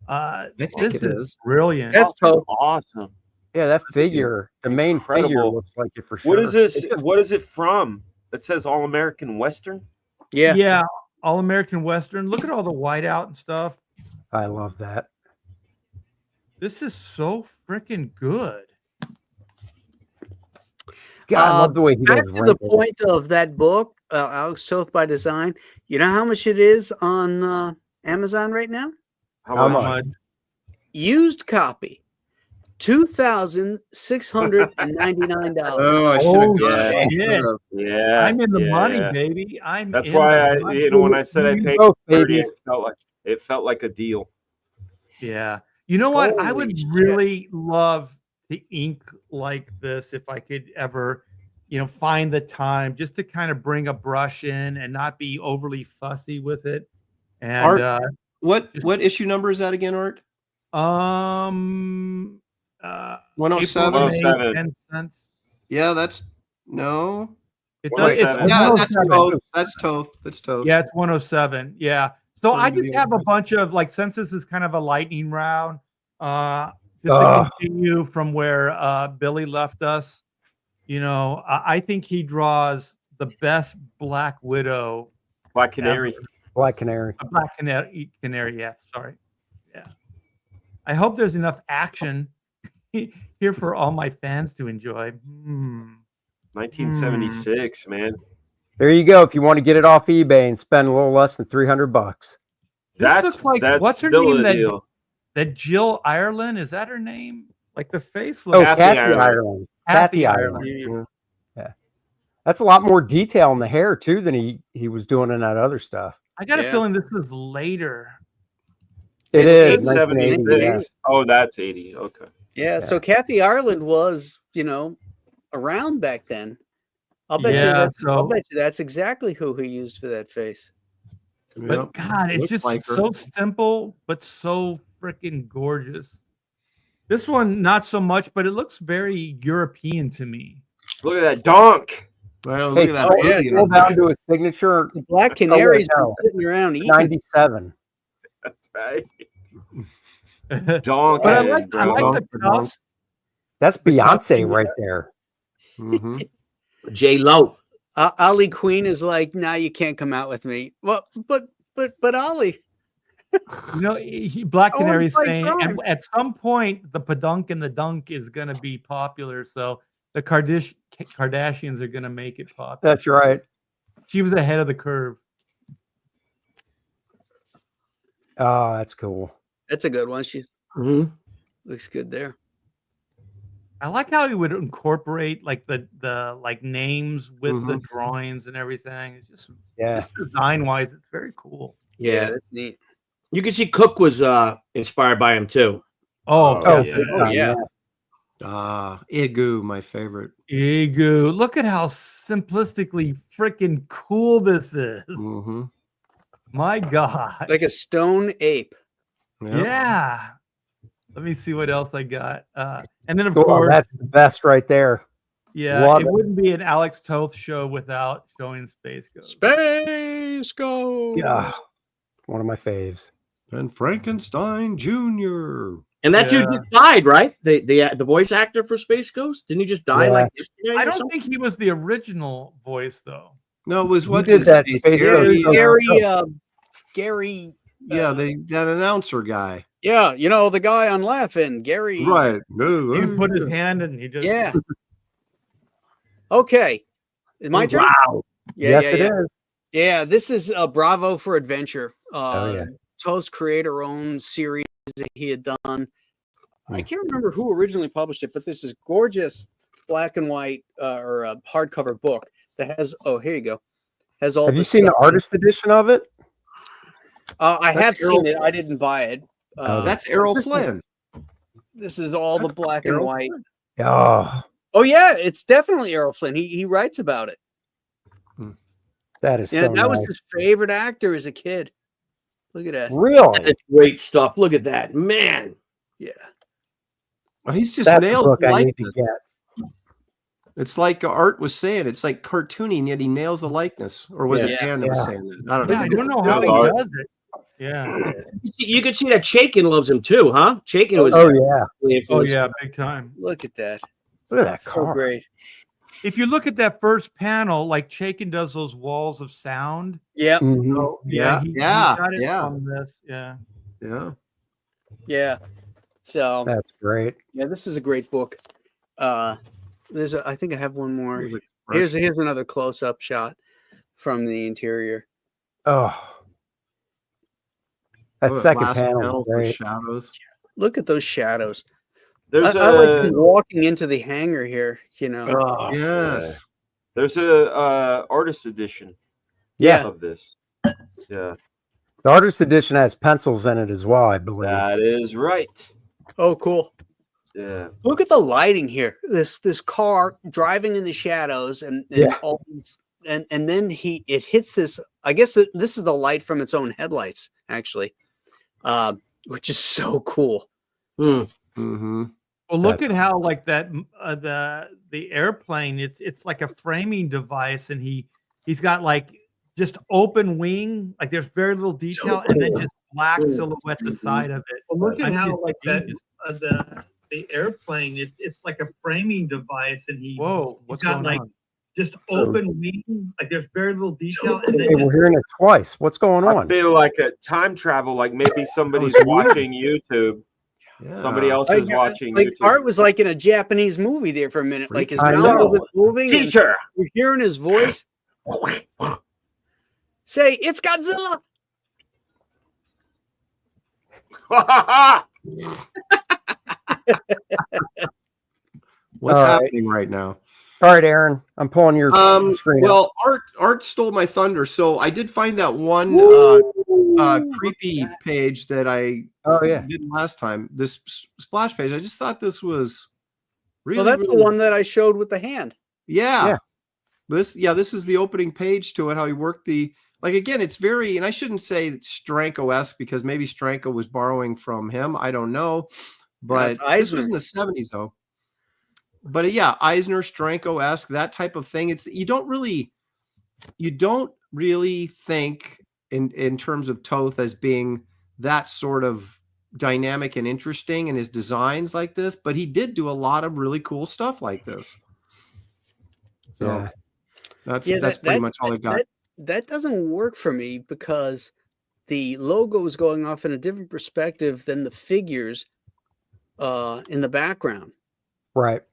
I think it is brilliant. That's awesome. Yeah, that figure, the main figure looks like it for sure. What is this? What is it from? It says All American Western. Yeah, All American Western. Look at all the whiteout and stuff. I love that. This is so freaking good. God, I love the way he back to the point of that book, Alex Toth by Design. You know how much it is on Amazon right now? How much? Used copy, $2,699. Oh, I should have got it. Yeah, I'm in the money, baby. That's why when I said I paid $30, it felt like a deal. Yeah. You know what? I would really love to ink like this if I could ever, find the time just to kind of bring a brush in and not be overly fussy with it. And Art, what issue number is that again, Art? 107. 10 cents. Yeah, that's no. It does. That's Toth. That's Toth. Yeah, it's 107. Yeah. So I just have a bunch of since this is kind of a lightning round, just to continue from where Billy left us. I think he draws the best Black Widow. Black Canary. Ever. Black Canary. A Black Canary. Yes. Sorry. Yeah. I hope there's enough action here for all my fans to enjoy. 1976, man. There you go. If you want to get it off eBay and spend a little less than $300. This looks like what's her name? That Jill Ireland, is that her name? Like the face looks. Kathy Ireland. Kathy Ireland. Yeah. That's a lot more detail in the hair too than he was doing in that other stuff. I got a feeling this is later. It is 1980. Yeah. Oh, that's 80. Okay. Yeah. So Kathy Ireland was, around back then. I'll bet you that's exactly who he used for that face. But God, it's just so simple, but so freaking gorgeous. This one, not so much, but it looks very European to me. Look at that donk. Well, look at that. Go down to his signature. The Black Canary's been sitting around eating. 97. That's right. Donk. But I like the cuffs. That's Beyonce right there. Mm-hmm. J-Lo. Ollie Queen is like, nah, you can't come out with me. Well, but Ollie. Black Canary's saying at some point the padunk and the dunk is going to be popular, so the Kardashians are going to make it popular. That's right. She was ahead of the curve. Oh, that's cool. That's a good one. She looks good there. I like how he would incorporate like the names with the drawings and everything. It's just design wise, it's very cool. Yeah, that's neat. You can see Cook was inspired by him too. Yeah. Igu, my favorite. Igu. Look at how simplistically freaking cool this is. Mm-hmm. My God. Like a stone ape. Yeah. Let me see what else I got. And then, of course, that's the best right there. Yeah, it wouldn't be an Alex Toth show without showing Space Ghost. Space Ghost. Yeah, one of my faves. And Frankenstein Jr. And that dude just died, right? The voice actor for Space Ghost, didn't he just die like yesterday? I don't think he was the original voice though. No, it was what did that? Gary. Yeah, that announcer guy. Yeah, the guy on Laughing, Gary. Right. He put his hand and he just. Yeah. Okay. My turn? Wow. Yeah, it is. Yeah, this is Bravo for Adventure. Toth's creator-owned series that he had done. I can't remember who originally published it, but this is gorgeous black and white or a hardcover book that has. Oh, here you go. Has all. Have you seen the artist edition of it? I have seen it. I didn't buy it. That's Errol Flynn. This is all the black and white. Oh yeah, it's definitely Errol Flynn. He writes about it. That is that was his favorite actor as a kid. Look at that. Really? That's great stuff. Look at that, man. Yeah. Well, he's just nails the likeness. It's like Art was saying. It's like cartoony, and yet he nails the likeness. Or was it Dan that was saying that? I don't know. I don't know how he does it. Yeah. You could see that Chaykin loves him too, huh? Chaykin was. Oh yeah, big time. Look at that. Look at that car. So great. If you look at that first panel, like Chaykin does those walls of sound. Yeah. Mm-hmm. So, he got it from this. Yeah. So that's great. Yeah, this is a great book. I think I have one more. Here's another close-up shot from the interior. Oh. That second panel, great. Shadows. Look at those shadows. I like walking into the hangar here, Oh, yes. There's a artist edition. Of this. Yeah. The artist edition has pencils in it as well, I believe. That is right. Oh, cool. Yeah. Look at the lighting here. This car driving in the shadows and all these, and then it hits this. I guess this is the light from its own headlights, actually, which is so cool. Mm-hmm. Well, look at how like that the airplane. It's like a framing device, and he's got like just open wing. Like there's very little detail, and then just black silhouette the side of it. Well, look at how like that the airplane. It's like a framing device, and what's got like on? Just open wing. Like there's very little detail. And then we're hearing it twice. What's going on? I feel like a time travel. Like maybe somebody's watching YouTube. Yeah. Somebody else is watching. Like YouTube. Art was like in a Japanese movie there for a minute. Like his mouth was moving. Teacher, you're hearing his voice. Say, it's Godzilla. What's happening right now? All right, Aaron, I'm pulling your screen. Well, Art stole my thunder, so I did find that one creepy page that I did last time. This splash page. I just thought this was really. Well, that's the one that I showed with the hand. Yeah. This is the opening page to it. How he worked the again. It's very, and I shouldn't say Stranko-esque because maybe Stranko was borrowing from him. I don't know, but this was in the 70s though. But yeah, Eisner, Stranko-esque, that type of thing. You don't really think in terms of Toth as being that sort of dynamic and interesting in his designs like this, but he did do a lot of really cool stuff like this. So that's pretty much all I got. That doesn't work for me because the logo is going off in a different perspective than the figures in the background. Right.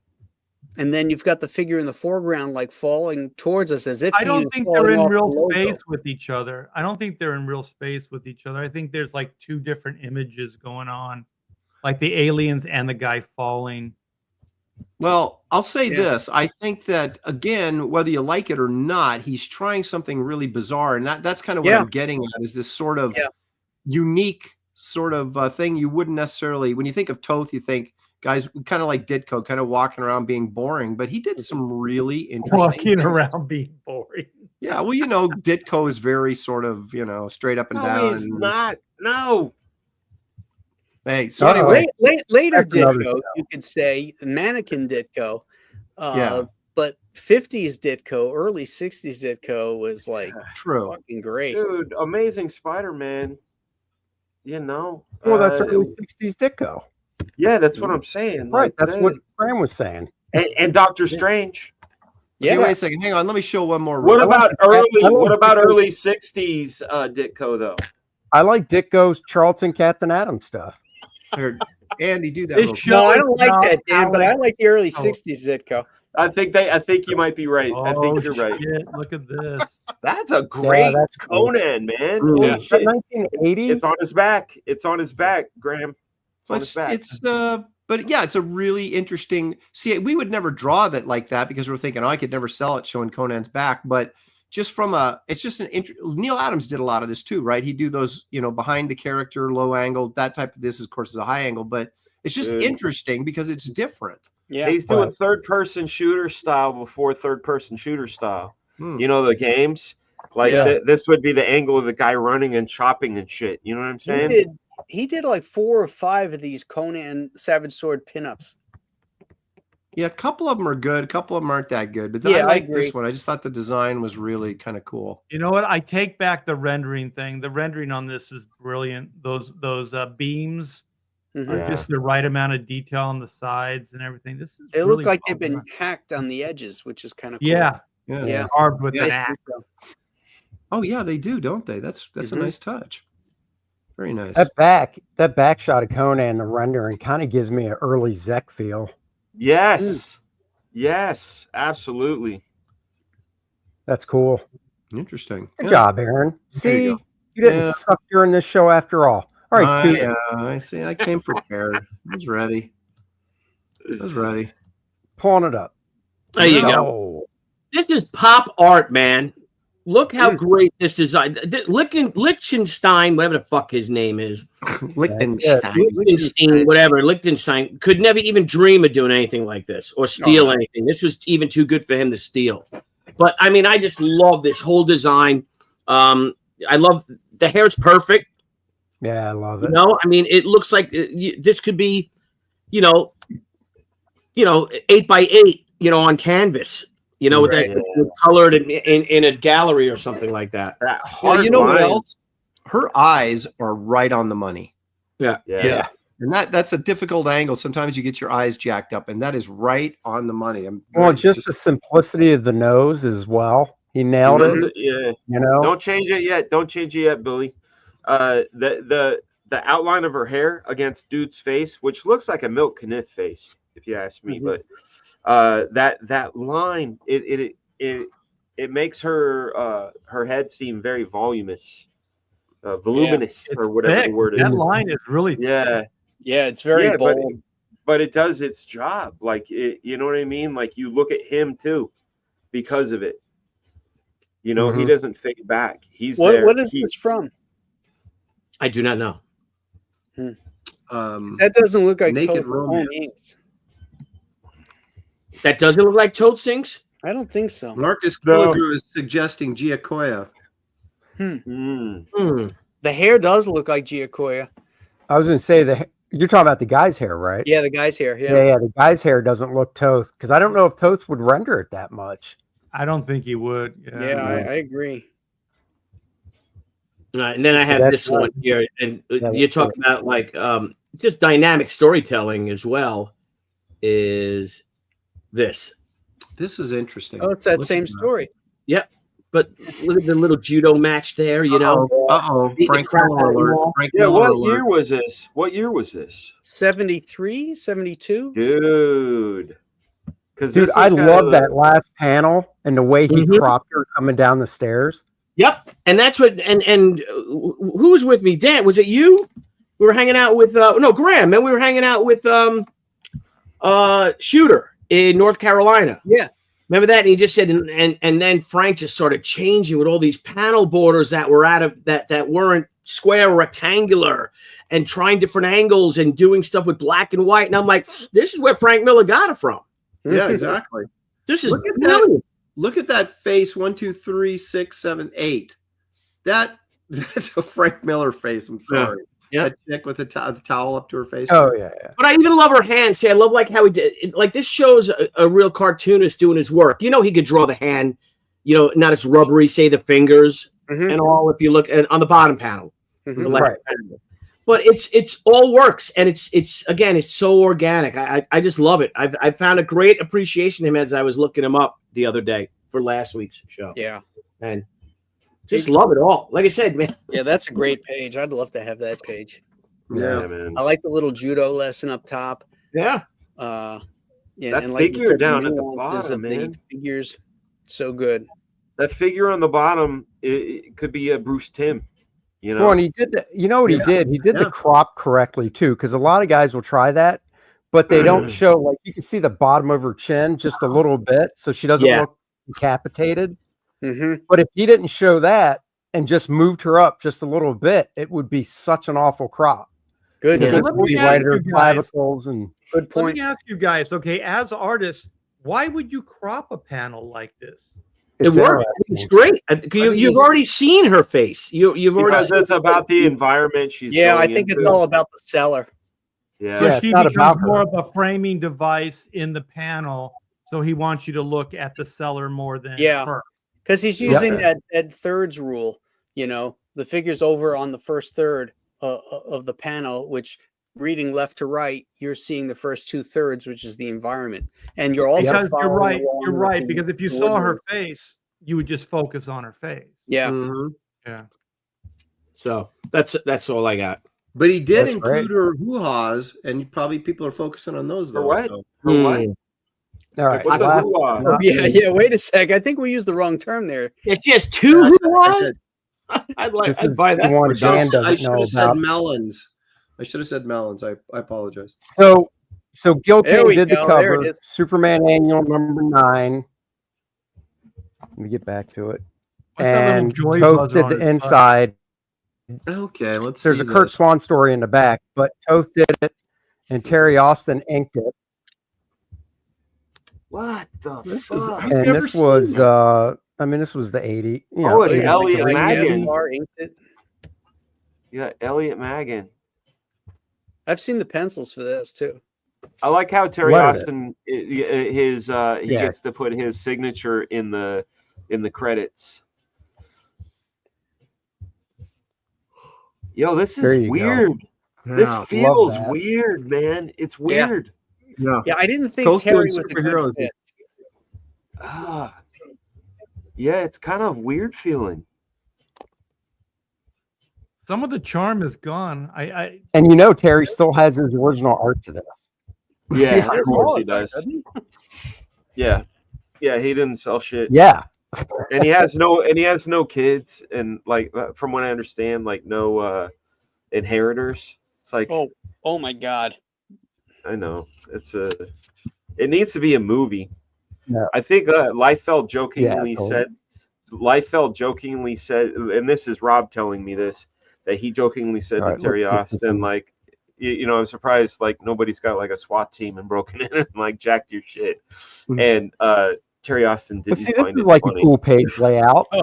And then you've got the figure in the foreground, like falling towards us as if I don't think they're in real space with each other. I don't think they're in real space with each other. I think there's like two different images going on, like the aliens and the guy falling. Well, I'll say this. I think that, again, whether you like it or not, he's trying something really bizarre. And that's kind of what I'm getting at, is this sort of unique sort of thing you wouldn't necessarily, when you think of Toth, you think, guys, kind of like Ditko, kind of walking around being boring, but he did some really interesting walking around being boring. Yeah, well, Ditko is very sort of, straight up and down. He's not. No. Hey, so anyway, later Ditko, you could say mannequin Ditko. But 50s Ditko, early 60s Ditko was like fucking great. Dude, Amazing Spider-Man. Well, that's early 60s Ditko. Yeah, that's what I'm saying. Right, that's what Graham was saying. And Doctor Strange. Yeah, wait a second. Hang on. Let me show one more. What about early 60s Ditko though? I like Ditko's Charlton Captain Adam stuff. Andy, do that. No, I don't like that, Dan, but I like the early 60s Ditko. I think you might be right. I think you're right. Shit, look at this. That's a great Conan, man. Holy shit. 1980? It's on his back. It's on his back, Graham. It's but yeah, it's a really interesting. See, we would never draw that like that because we're thinking, I could never sell it showing Conan's back. But just it's just Neil Adams did a lot of this too, right? He'd do those, behind the character, low angle, that type of this, of course, is a high angle, but it's just interesting because it's different. Yeah, he's doing third-person shooter style before third-person shooter style. The games like this would be the angle of the guy running and chopping and shit. You know what I'm saying? He did like 4 or 5 of these Conan Savage Sword pinups. Yeah, a couple of them are good. A couple of them aren't that good. But I like this one. I just thought the design was really kind of cool. You know what? I take back the rendering thing. The rendering on this is brilliant. Those beams are just the right amount of detail on the sides and everything. This is look like they've been hacked on the edges, which is kind of cool. Yeah. Carved with an axe. Oh yeah, they do, don't they? That's a nice touch. Very nice. That back shot of Conan, the rendering, kind of gives me an early Zek feel. Yes. Yes, absolutely. That's cool. Interesting. Good job, Aaron. See, you didn't suck during this show after all. All right, I see. I came prepared. I was ready. Pulling it up. There you go. This is pop art, man. Look how great this design. Lichtenstein, whatever the fuck his name is. Lichtenstein, whatever. Lichtenstein could never even dream of doing anything like this or steal anything. This was even too good for him to steal. But I mean, I just love this whole design. I love the hair's perfect. Yeah, I love it. I mean, it looks like this could be, 8x8, on canvas. With that colored in a gallery or something like that. Well, you know what else? Her eyes are right on the money. Yeah. And that's a difficult angle. Sometimes you get your eyes jacked up, and that is right on the money. Just the simplicity of the nose as well. He nailed it. Yeah. Don't change it yet. Billy. The outline of her hair against dude's face, which looks like a Milk Kniff face, if you ask me, but. That line it makes her head seem very voluminous. voluminous or whatever thick. the word is. That line is really yeah. Yeah, it's very bold. But it does its job. Like, you know what I mean? Like, you look at him too because of it. You know, he doesn't fade back. He's there. What is this from? I do not know. That doesn't look like Naked Toth Romance. That doesn't look like Toth Inks? I don't think so. Marcus Killigrew is suggesting Giacoya. The hair does look like Giacoya. I was going to say you're talking about the guy's hair, right? Yeah, the guy's hair. Yeah. The guy's hair doesn't look Toth because I don't know if Toth would render it that much. I don't think he would. Yeah, I agree. And then I have this one here, and you're talking about like just dynamic storytelling as well. Is this? This is interesting. Oh, it's that same story. Yep. But look at the little judo match there, you know. Frank Miller alert. What year was this? What year was this? 73, 72? Dude. Dude, I love that last panel and the way he cropped her coming down the stairs. Yep. And that's what and who was with me? Dan, was it you? We were hanging out with Graham, and we were hanging out with Shooter in North Carolina. Yeah. Remember that? And he just said, and then Frank just started changing with all these panel borders that were out of that weren't square or rectangular, and trying different angles and doing stuff with black and white. And I'm like, this is where Frank Miller got it from. Yeah, exactly. This is brilliant. Look at that face. 1, 2, 3, 6, 7, 8. That's a Frank Miller face. I'm sorry. Yeah. That chick with the towel up to her face. Oh yeah. But I even love her hand. See, I love like how he did it. Like this shows a real cartoonist doing his work. You know, he could draw the hand, you know, not as rubbery, say the fingers and all. If you look on the bottom panel, the left panel. But it's all works, and it's again, it's so organic. I just love it. I found a great appreciation of him as I was looking him up the other day for last week's show. Yeah, and just love it all. Like I said, man. Yeah, that's a great page. I'd love to have that page. Yeah, man. I like the little judo lesson up top. Yeah. Yeah, that and figure like down at the bottom, man. Figures, so good. That figure on the bottom, it could be a Bruce Timm. You know, well, and he did that. You know what he did? He did the crop correctly too, because a lot of guys will try that, but they don't show. Like you can see the bottom of her chin just a little bit, so she doesn't look decapitated. But if he didn't show that and just moved her up just a little bit, it would be such an awful crop. Good. It would be right at her clavicles and good point. Let me ask you guys. Okay, as artists, why would you crop a panel like this? It worked. It's great. You've already seen her face. You've already. Because it's about the environment she's. Yeah, I think it's all about the seller. Yeah, so she becomes more of a framing device in the panel. So he wants you to look at the seller more than her. Because he's using that thirds rule. You know, the figure's over on the first third of the panel, which reading left to right, you're seeing the first 2/3, which is the environment. And you're also because you're right. Because if you saw her face, you would just focus on her face. Yeah. Yeah. So that's all I got. But he did include her hoo-has, and probably people are focusing on those though. For what? So. For what? All right. Yeah. Wait a sec. I think we used the wrong term there. It's just two hoo-has. I'd buy that. I should have said melons. I should have said melons. I apologize. So Gil King did the go. cover. Superman Annual number 9. Let me get back to it. And Toth did the inside. Okay, let's There's see a Kurt Swan story in the back, but Toth did it, and Terry Austin inked it. What the fuck? And this was, this was the 80. You know, it's Elliot Magan. Inked it. Yeah, Elliot Magan. I've seen the pencils for this too. I like how Terry Austin he gets to put his signature in the credits. Yo, this is weird. This feels weird, man. It's weird. Yeah, I didn't think Terry was superheroes. Yeah, it's kind of weird feeling. Some of the charm is gone. And you know, Terry still has his original art to this. Yeah, of course he does. Yeah, he didn't sell shit. Yeah, and he has no kids, and like from what I understand, like no inheritors. It's like, oh my God. I know it needs to be a movie. Yeah. I think Liefeld jokingly said, and this is Rob telling me this, that he jokingly said to Terry Austin, like, I'm surprised like nobody's got like a SWAT team and broken in and like jacked your shit. And Terry Austin didn't find it like funny. A cool page layout. Yeah,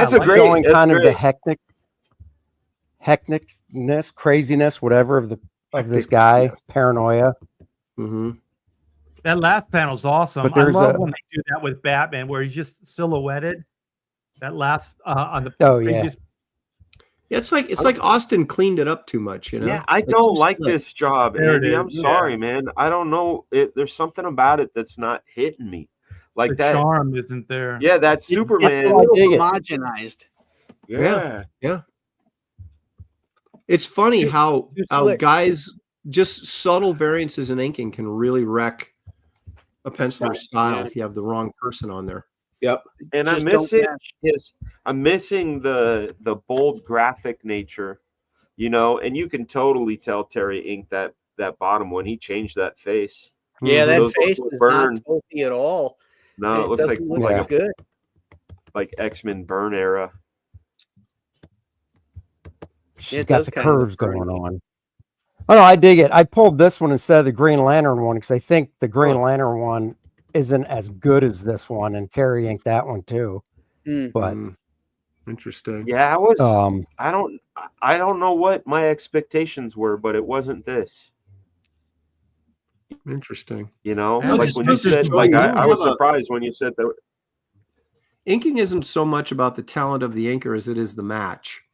it's a great, showing kind of great. the hecticness, craziness, whatever of this guy, paranoia. Mm-hmm. That last panel's awesome. But I love when they do that with Batman, where he's just silhouetted. That last on the previous. Yeah, it's like Austin cleaned it up too much, Yeah, I don't like this job, Andy. I'm sorry, man. I don't know. There's something about it that's not hitting me. Like the that charm isn't there. Yeah, that Superman. It's a little homogenized. Yeah. It's funny how guys just subtle variances in inking can really wreck a penciler's style if you have the wrong person on there. Yep. And I'm missing the bold graphic nature, and you can totally tell Terry inked that bottom when he changed that face. Yeah, that face is not Tothy at all. No, it looks like good. Like X-Men Burn era. She's got the curves going on. Oh no, I dig it. I pulled this one instead of the Green Lantern one because I think the Green Lantern one isn't as good as this one, and Terry inked that one too. But interesting. Yeah, I don't know what my expectations were, but it wasn't this. Interesting. Like when you said, like I was surprised when you said that. Inking isn't so much about the talent of the inker as it is the match.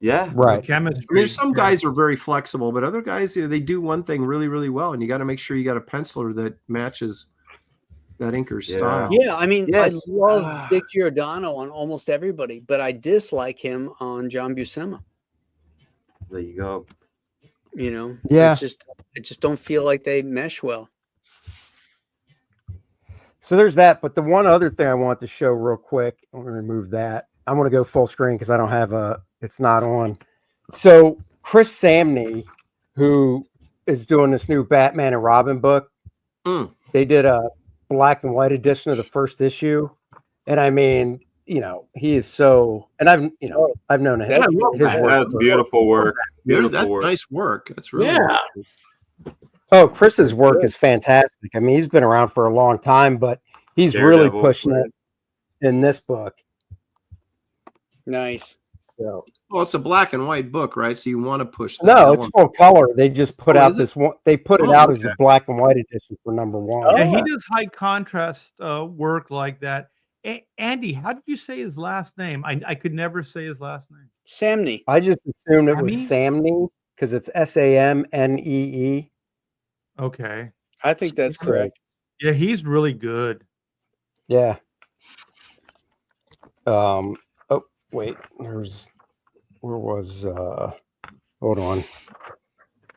Yeah, right. Chemistry. I mean, some guys are very flexible, but other guys, they do one thing really, really well, and you got to make sure you got a penciler that matches that inker's style. Yeah, I mean, I love Dick Giordano on almost everybody, but I dislike him on John Buscema. There you go. I just don't feel like they mesh well. So there's that, but the one other thing I want to show real quick, I'm going to remove that. I'm going to go full screen because I don't have it's not on. So Chris Samney, who is doing this new Batman and Robin book, they did a black and white edition of the first issue. And I mean, he is so, and I've known him. His work. That's beautiful work. That's nice work. That's really nice. Oh, Chris's work is fantastic. I mean, he's been around for a long time, but he's really pushing it in this book. Nice. So, well, it's a black and white book, right? So you want to push that. No, it's full color. They just put out this one. They put it out as a black and white edition for #1. Yeah, he does high contrast work like that. Andy, how did you say his last name? I could never say his last name. Samney. I just assumed it was Samney because it's Samnee. Okay. I think that's correct. Yeah, he's really good. Yeah. Oh, wait. Where was hold on.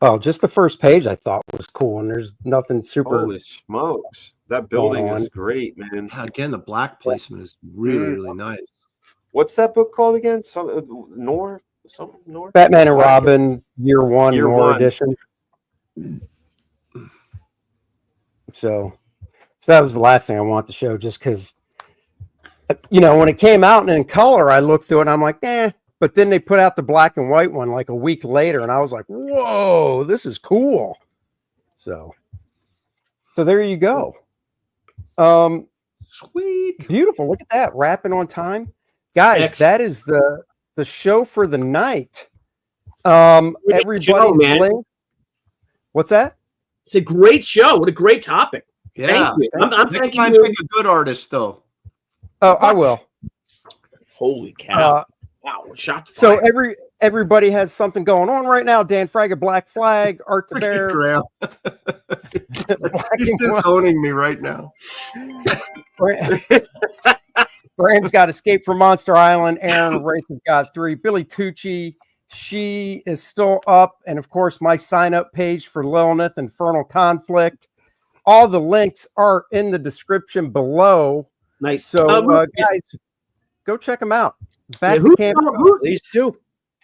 Oh, just the first page I thought was cool, and there's nothing super. Holy smokes. That building is great, man. Again, the black placement is really, really nice. What's that book called again? Noir? Batman and Robin, Year 1, Noir edition. So that was the last thing I want to show, just because, when it came out and in color, I looked through it and I'm like, but then they put out the black and white one like a week later, and I was like, whoa, this is cool. So there you go. Sweet. Beautiful. Look at that. Wrapping on time. Guys, that is the show for the night. Everybody's linked. What's that? It's a great show. What a great topic. Yeah. Thank you. I'm Next time, pick a good artist, though. Oh, I will. Holy cow. Wow. Shot so everybody has something going on right now. Dan Fraga, Black Flag, Art the Bear. He's disowning me right now. Graham's got Escape from Monster Island. Aaron, Wraith of God 3. Billy Tucci, she is still up. And, of course, my sign-up page for Lilineth, Infernal Conflict. All the links are in the description below. Nice. So, guys, go check them out. Back to camp. Please do.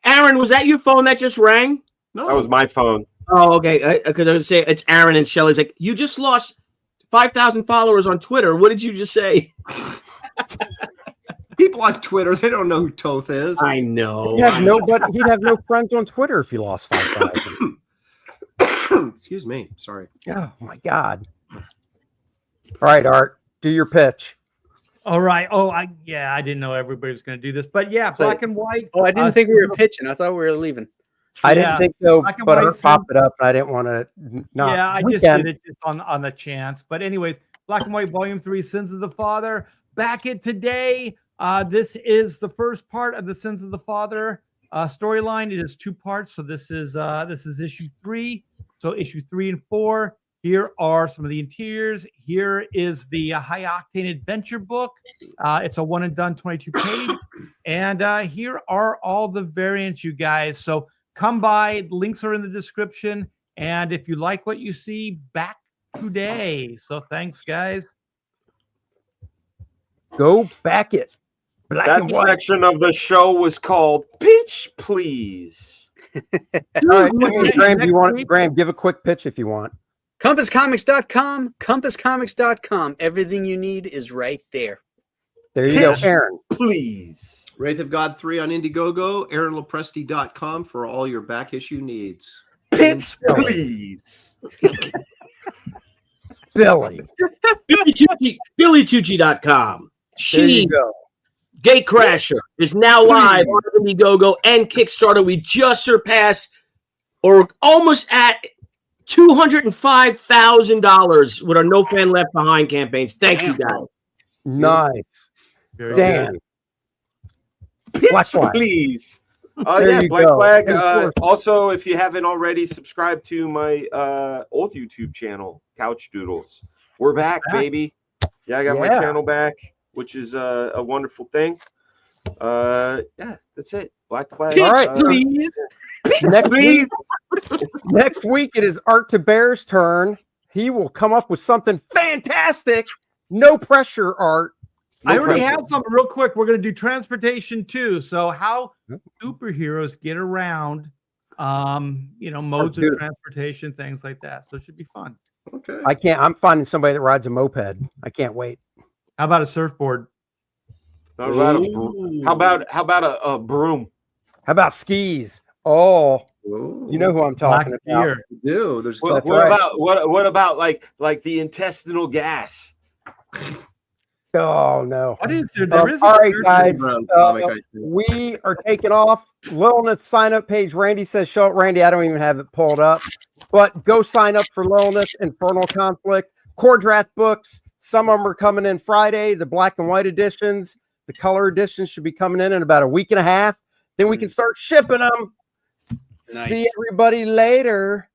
Aaron, was that your phone that just rang? No, that was my phone. Oh, okay. Because I would say it's Aaron, and Shelly's like, you just lost 5,000 followers on Twitter. What did you just say? People on Twitter, they don't know who Toth is. I know. He'd have no friends on Twitter if he lost 5,000. Excuse me. Sorry. Oh my God. All right, Art, do your pitch. All right. Oh, I didn't know everybody was going to do this, but yeah, black and white. Oh, I didn't think we were pitching. I thought we were leaving. I didn't think so, but Art popped it up, and I didn't want to. Yeah, I just did it just on the chance. But anyways, Black and White Volume 3, Sins of the Father. Back it today. This is the first part of the Sins of the Father storyline. It is 2 parts, so this is issue 3. So issue 3 and 4. Here are some of the interiors. Here is the High Octane Adventure book. It's a one and done 22 page. And here are all the variants, you guys. So come by. Links are in the description. And if you like what you see, back today. So thanks, guys. Go back it. Black that and white. Section of the show was called Pitch Please. All right, Graham, give a quick pitch if you want. CompassComics.com, CompassComics.com. Everything you need is right there. There you go, Aaron. Please. Wraith of God 3 on Indiegogo, AaronLopresti.com for all your back issue needs. Pitch Please. Billy. BillyTucci.com. She Gatecrasher is now live on Indiegogo and Kickstarter. We just surpassed or almost at $205,000 with our No Fan Left Behind campaigns. Thank you, guys. Nice. Dan. Pitch Please. Yeah, Black Flag. Also, if you haven't already, subscribe to my old YouTube channel, Couch Doodles. We're back, baby. Yeah, I got my channel back, which is a wonderful thing. Yeah, that's it. Black Flag. All right, please. Next week it is Art to Bear's turn. He will come up with something fantastic. No pressure, Art. I already have something real quick. We're going to do transportation too. So how superheroes get around, modes of transportation, things like that. So it should be fun. Okay. I'm finding somebody that rides a moped. I can't wait. How about a surfboard? How about a broom? How about skis? Oh, you know who I'm talking about. There's what about like the intestinal gas? Oh no! What is there? All right, guys. We are taking off. Lilineth sign up page. Randy says show up. Randy, I don't even have it pulled up, but go sign up for Lilineth Infernal Conflict. Kor-Drath books. Some of them are coming in Friday. The black and white editions. The color editions should be coming in about a week and a half. Then we can start shipping them. Nice. See everybody later.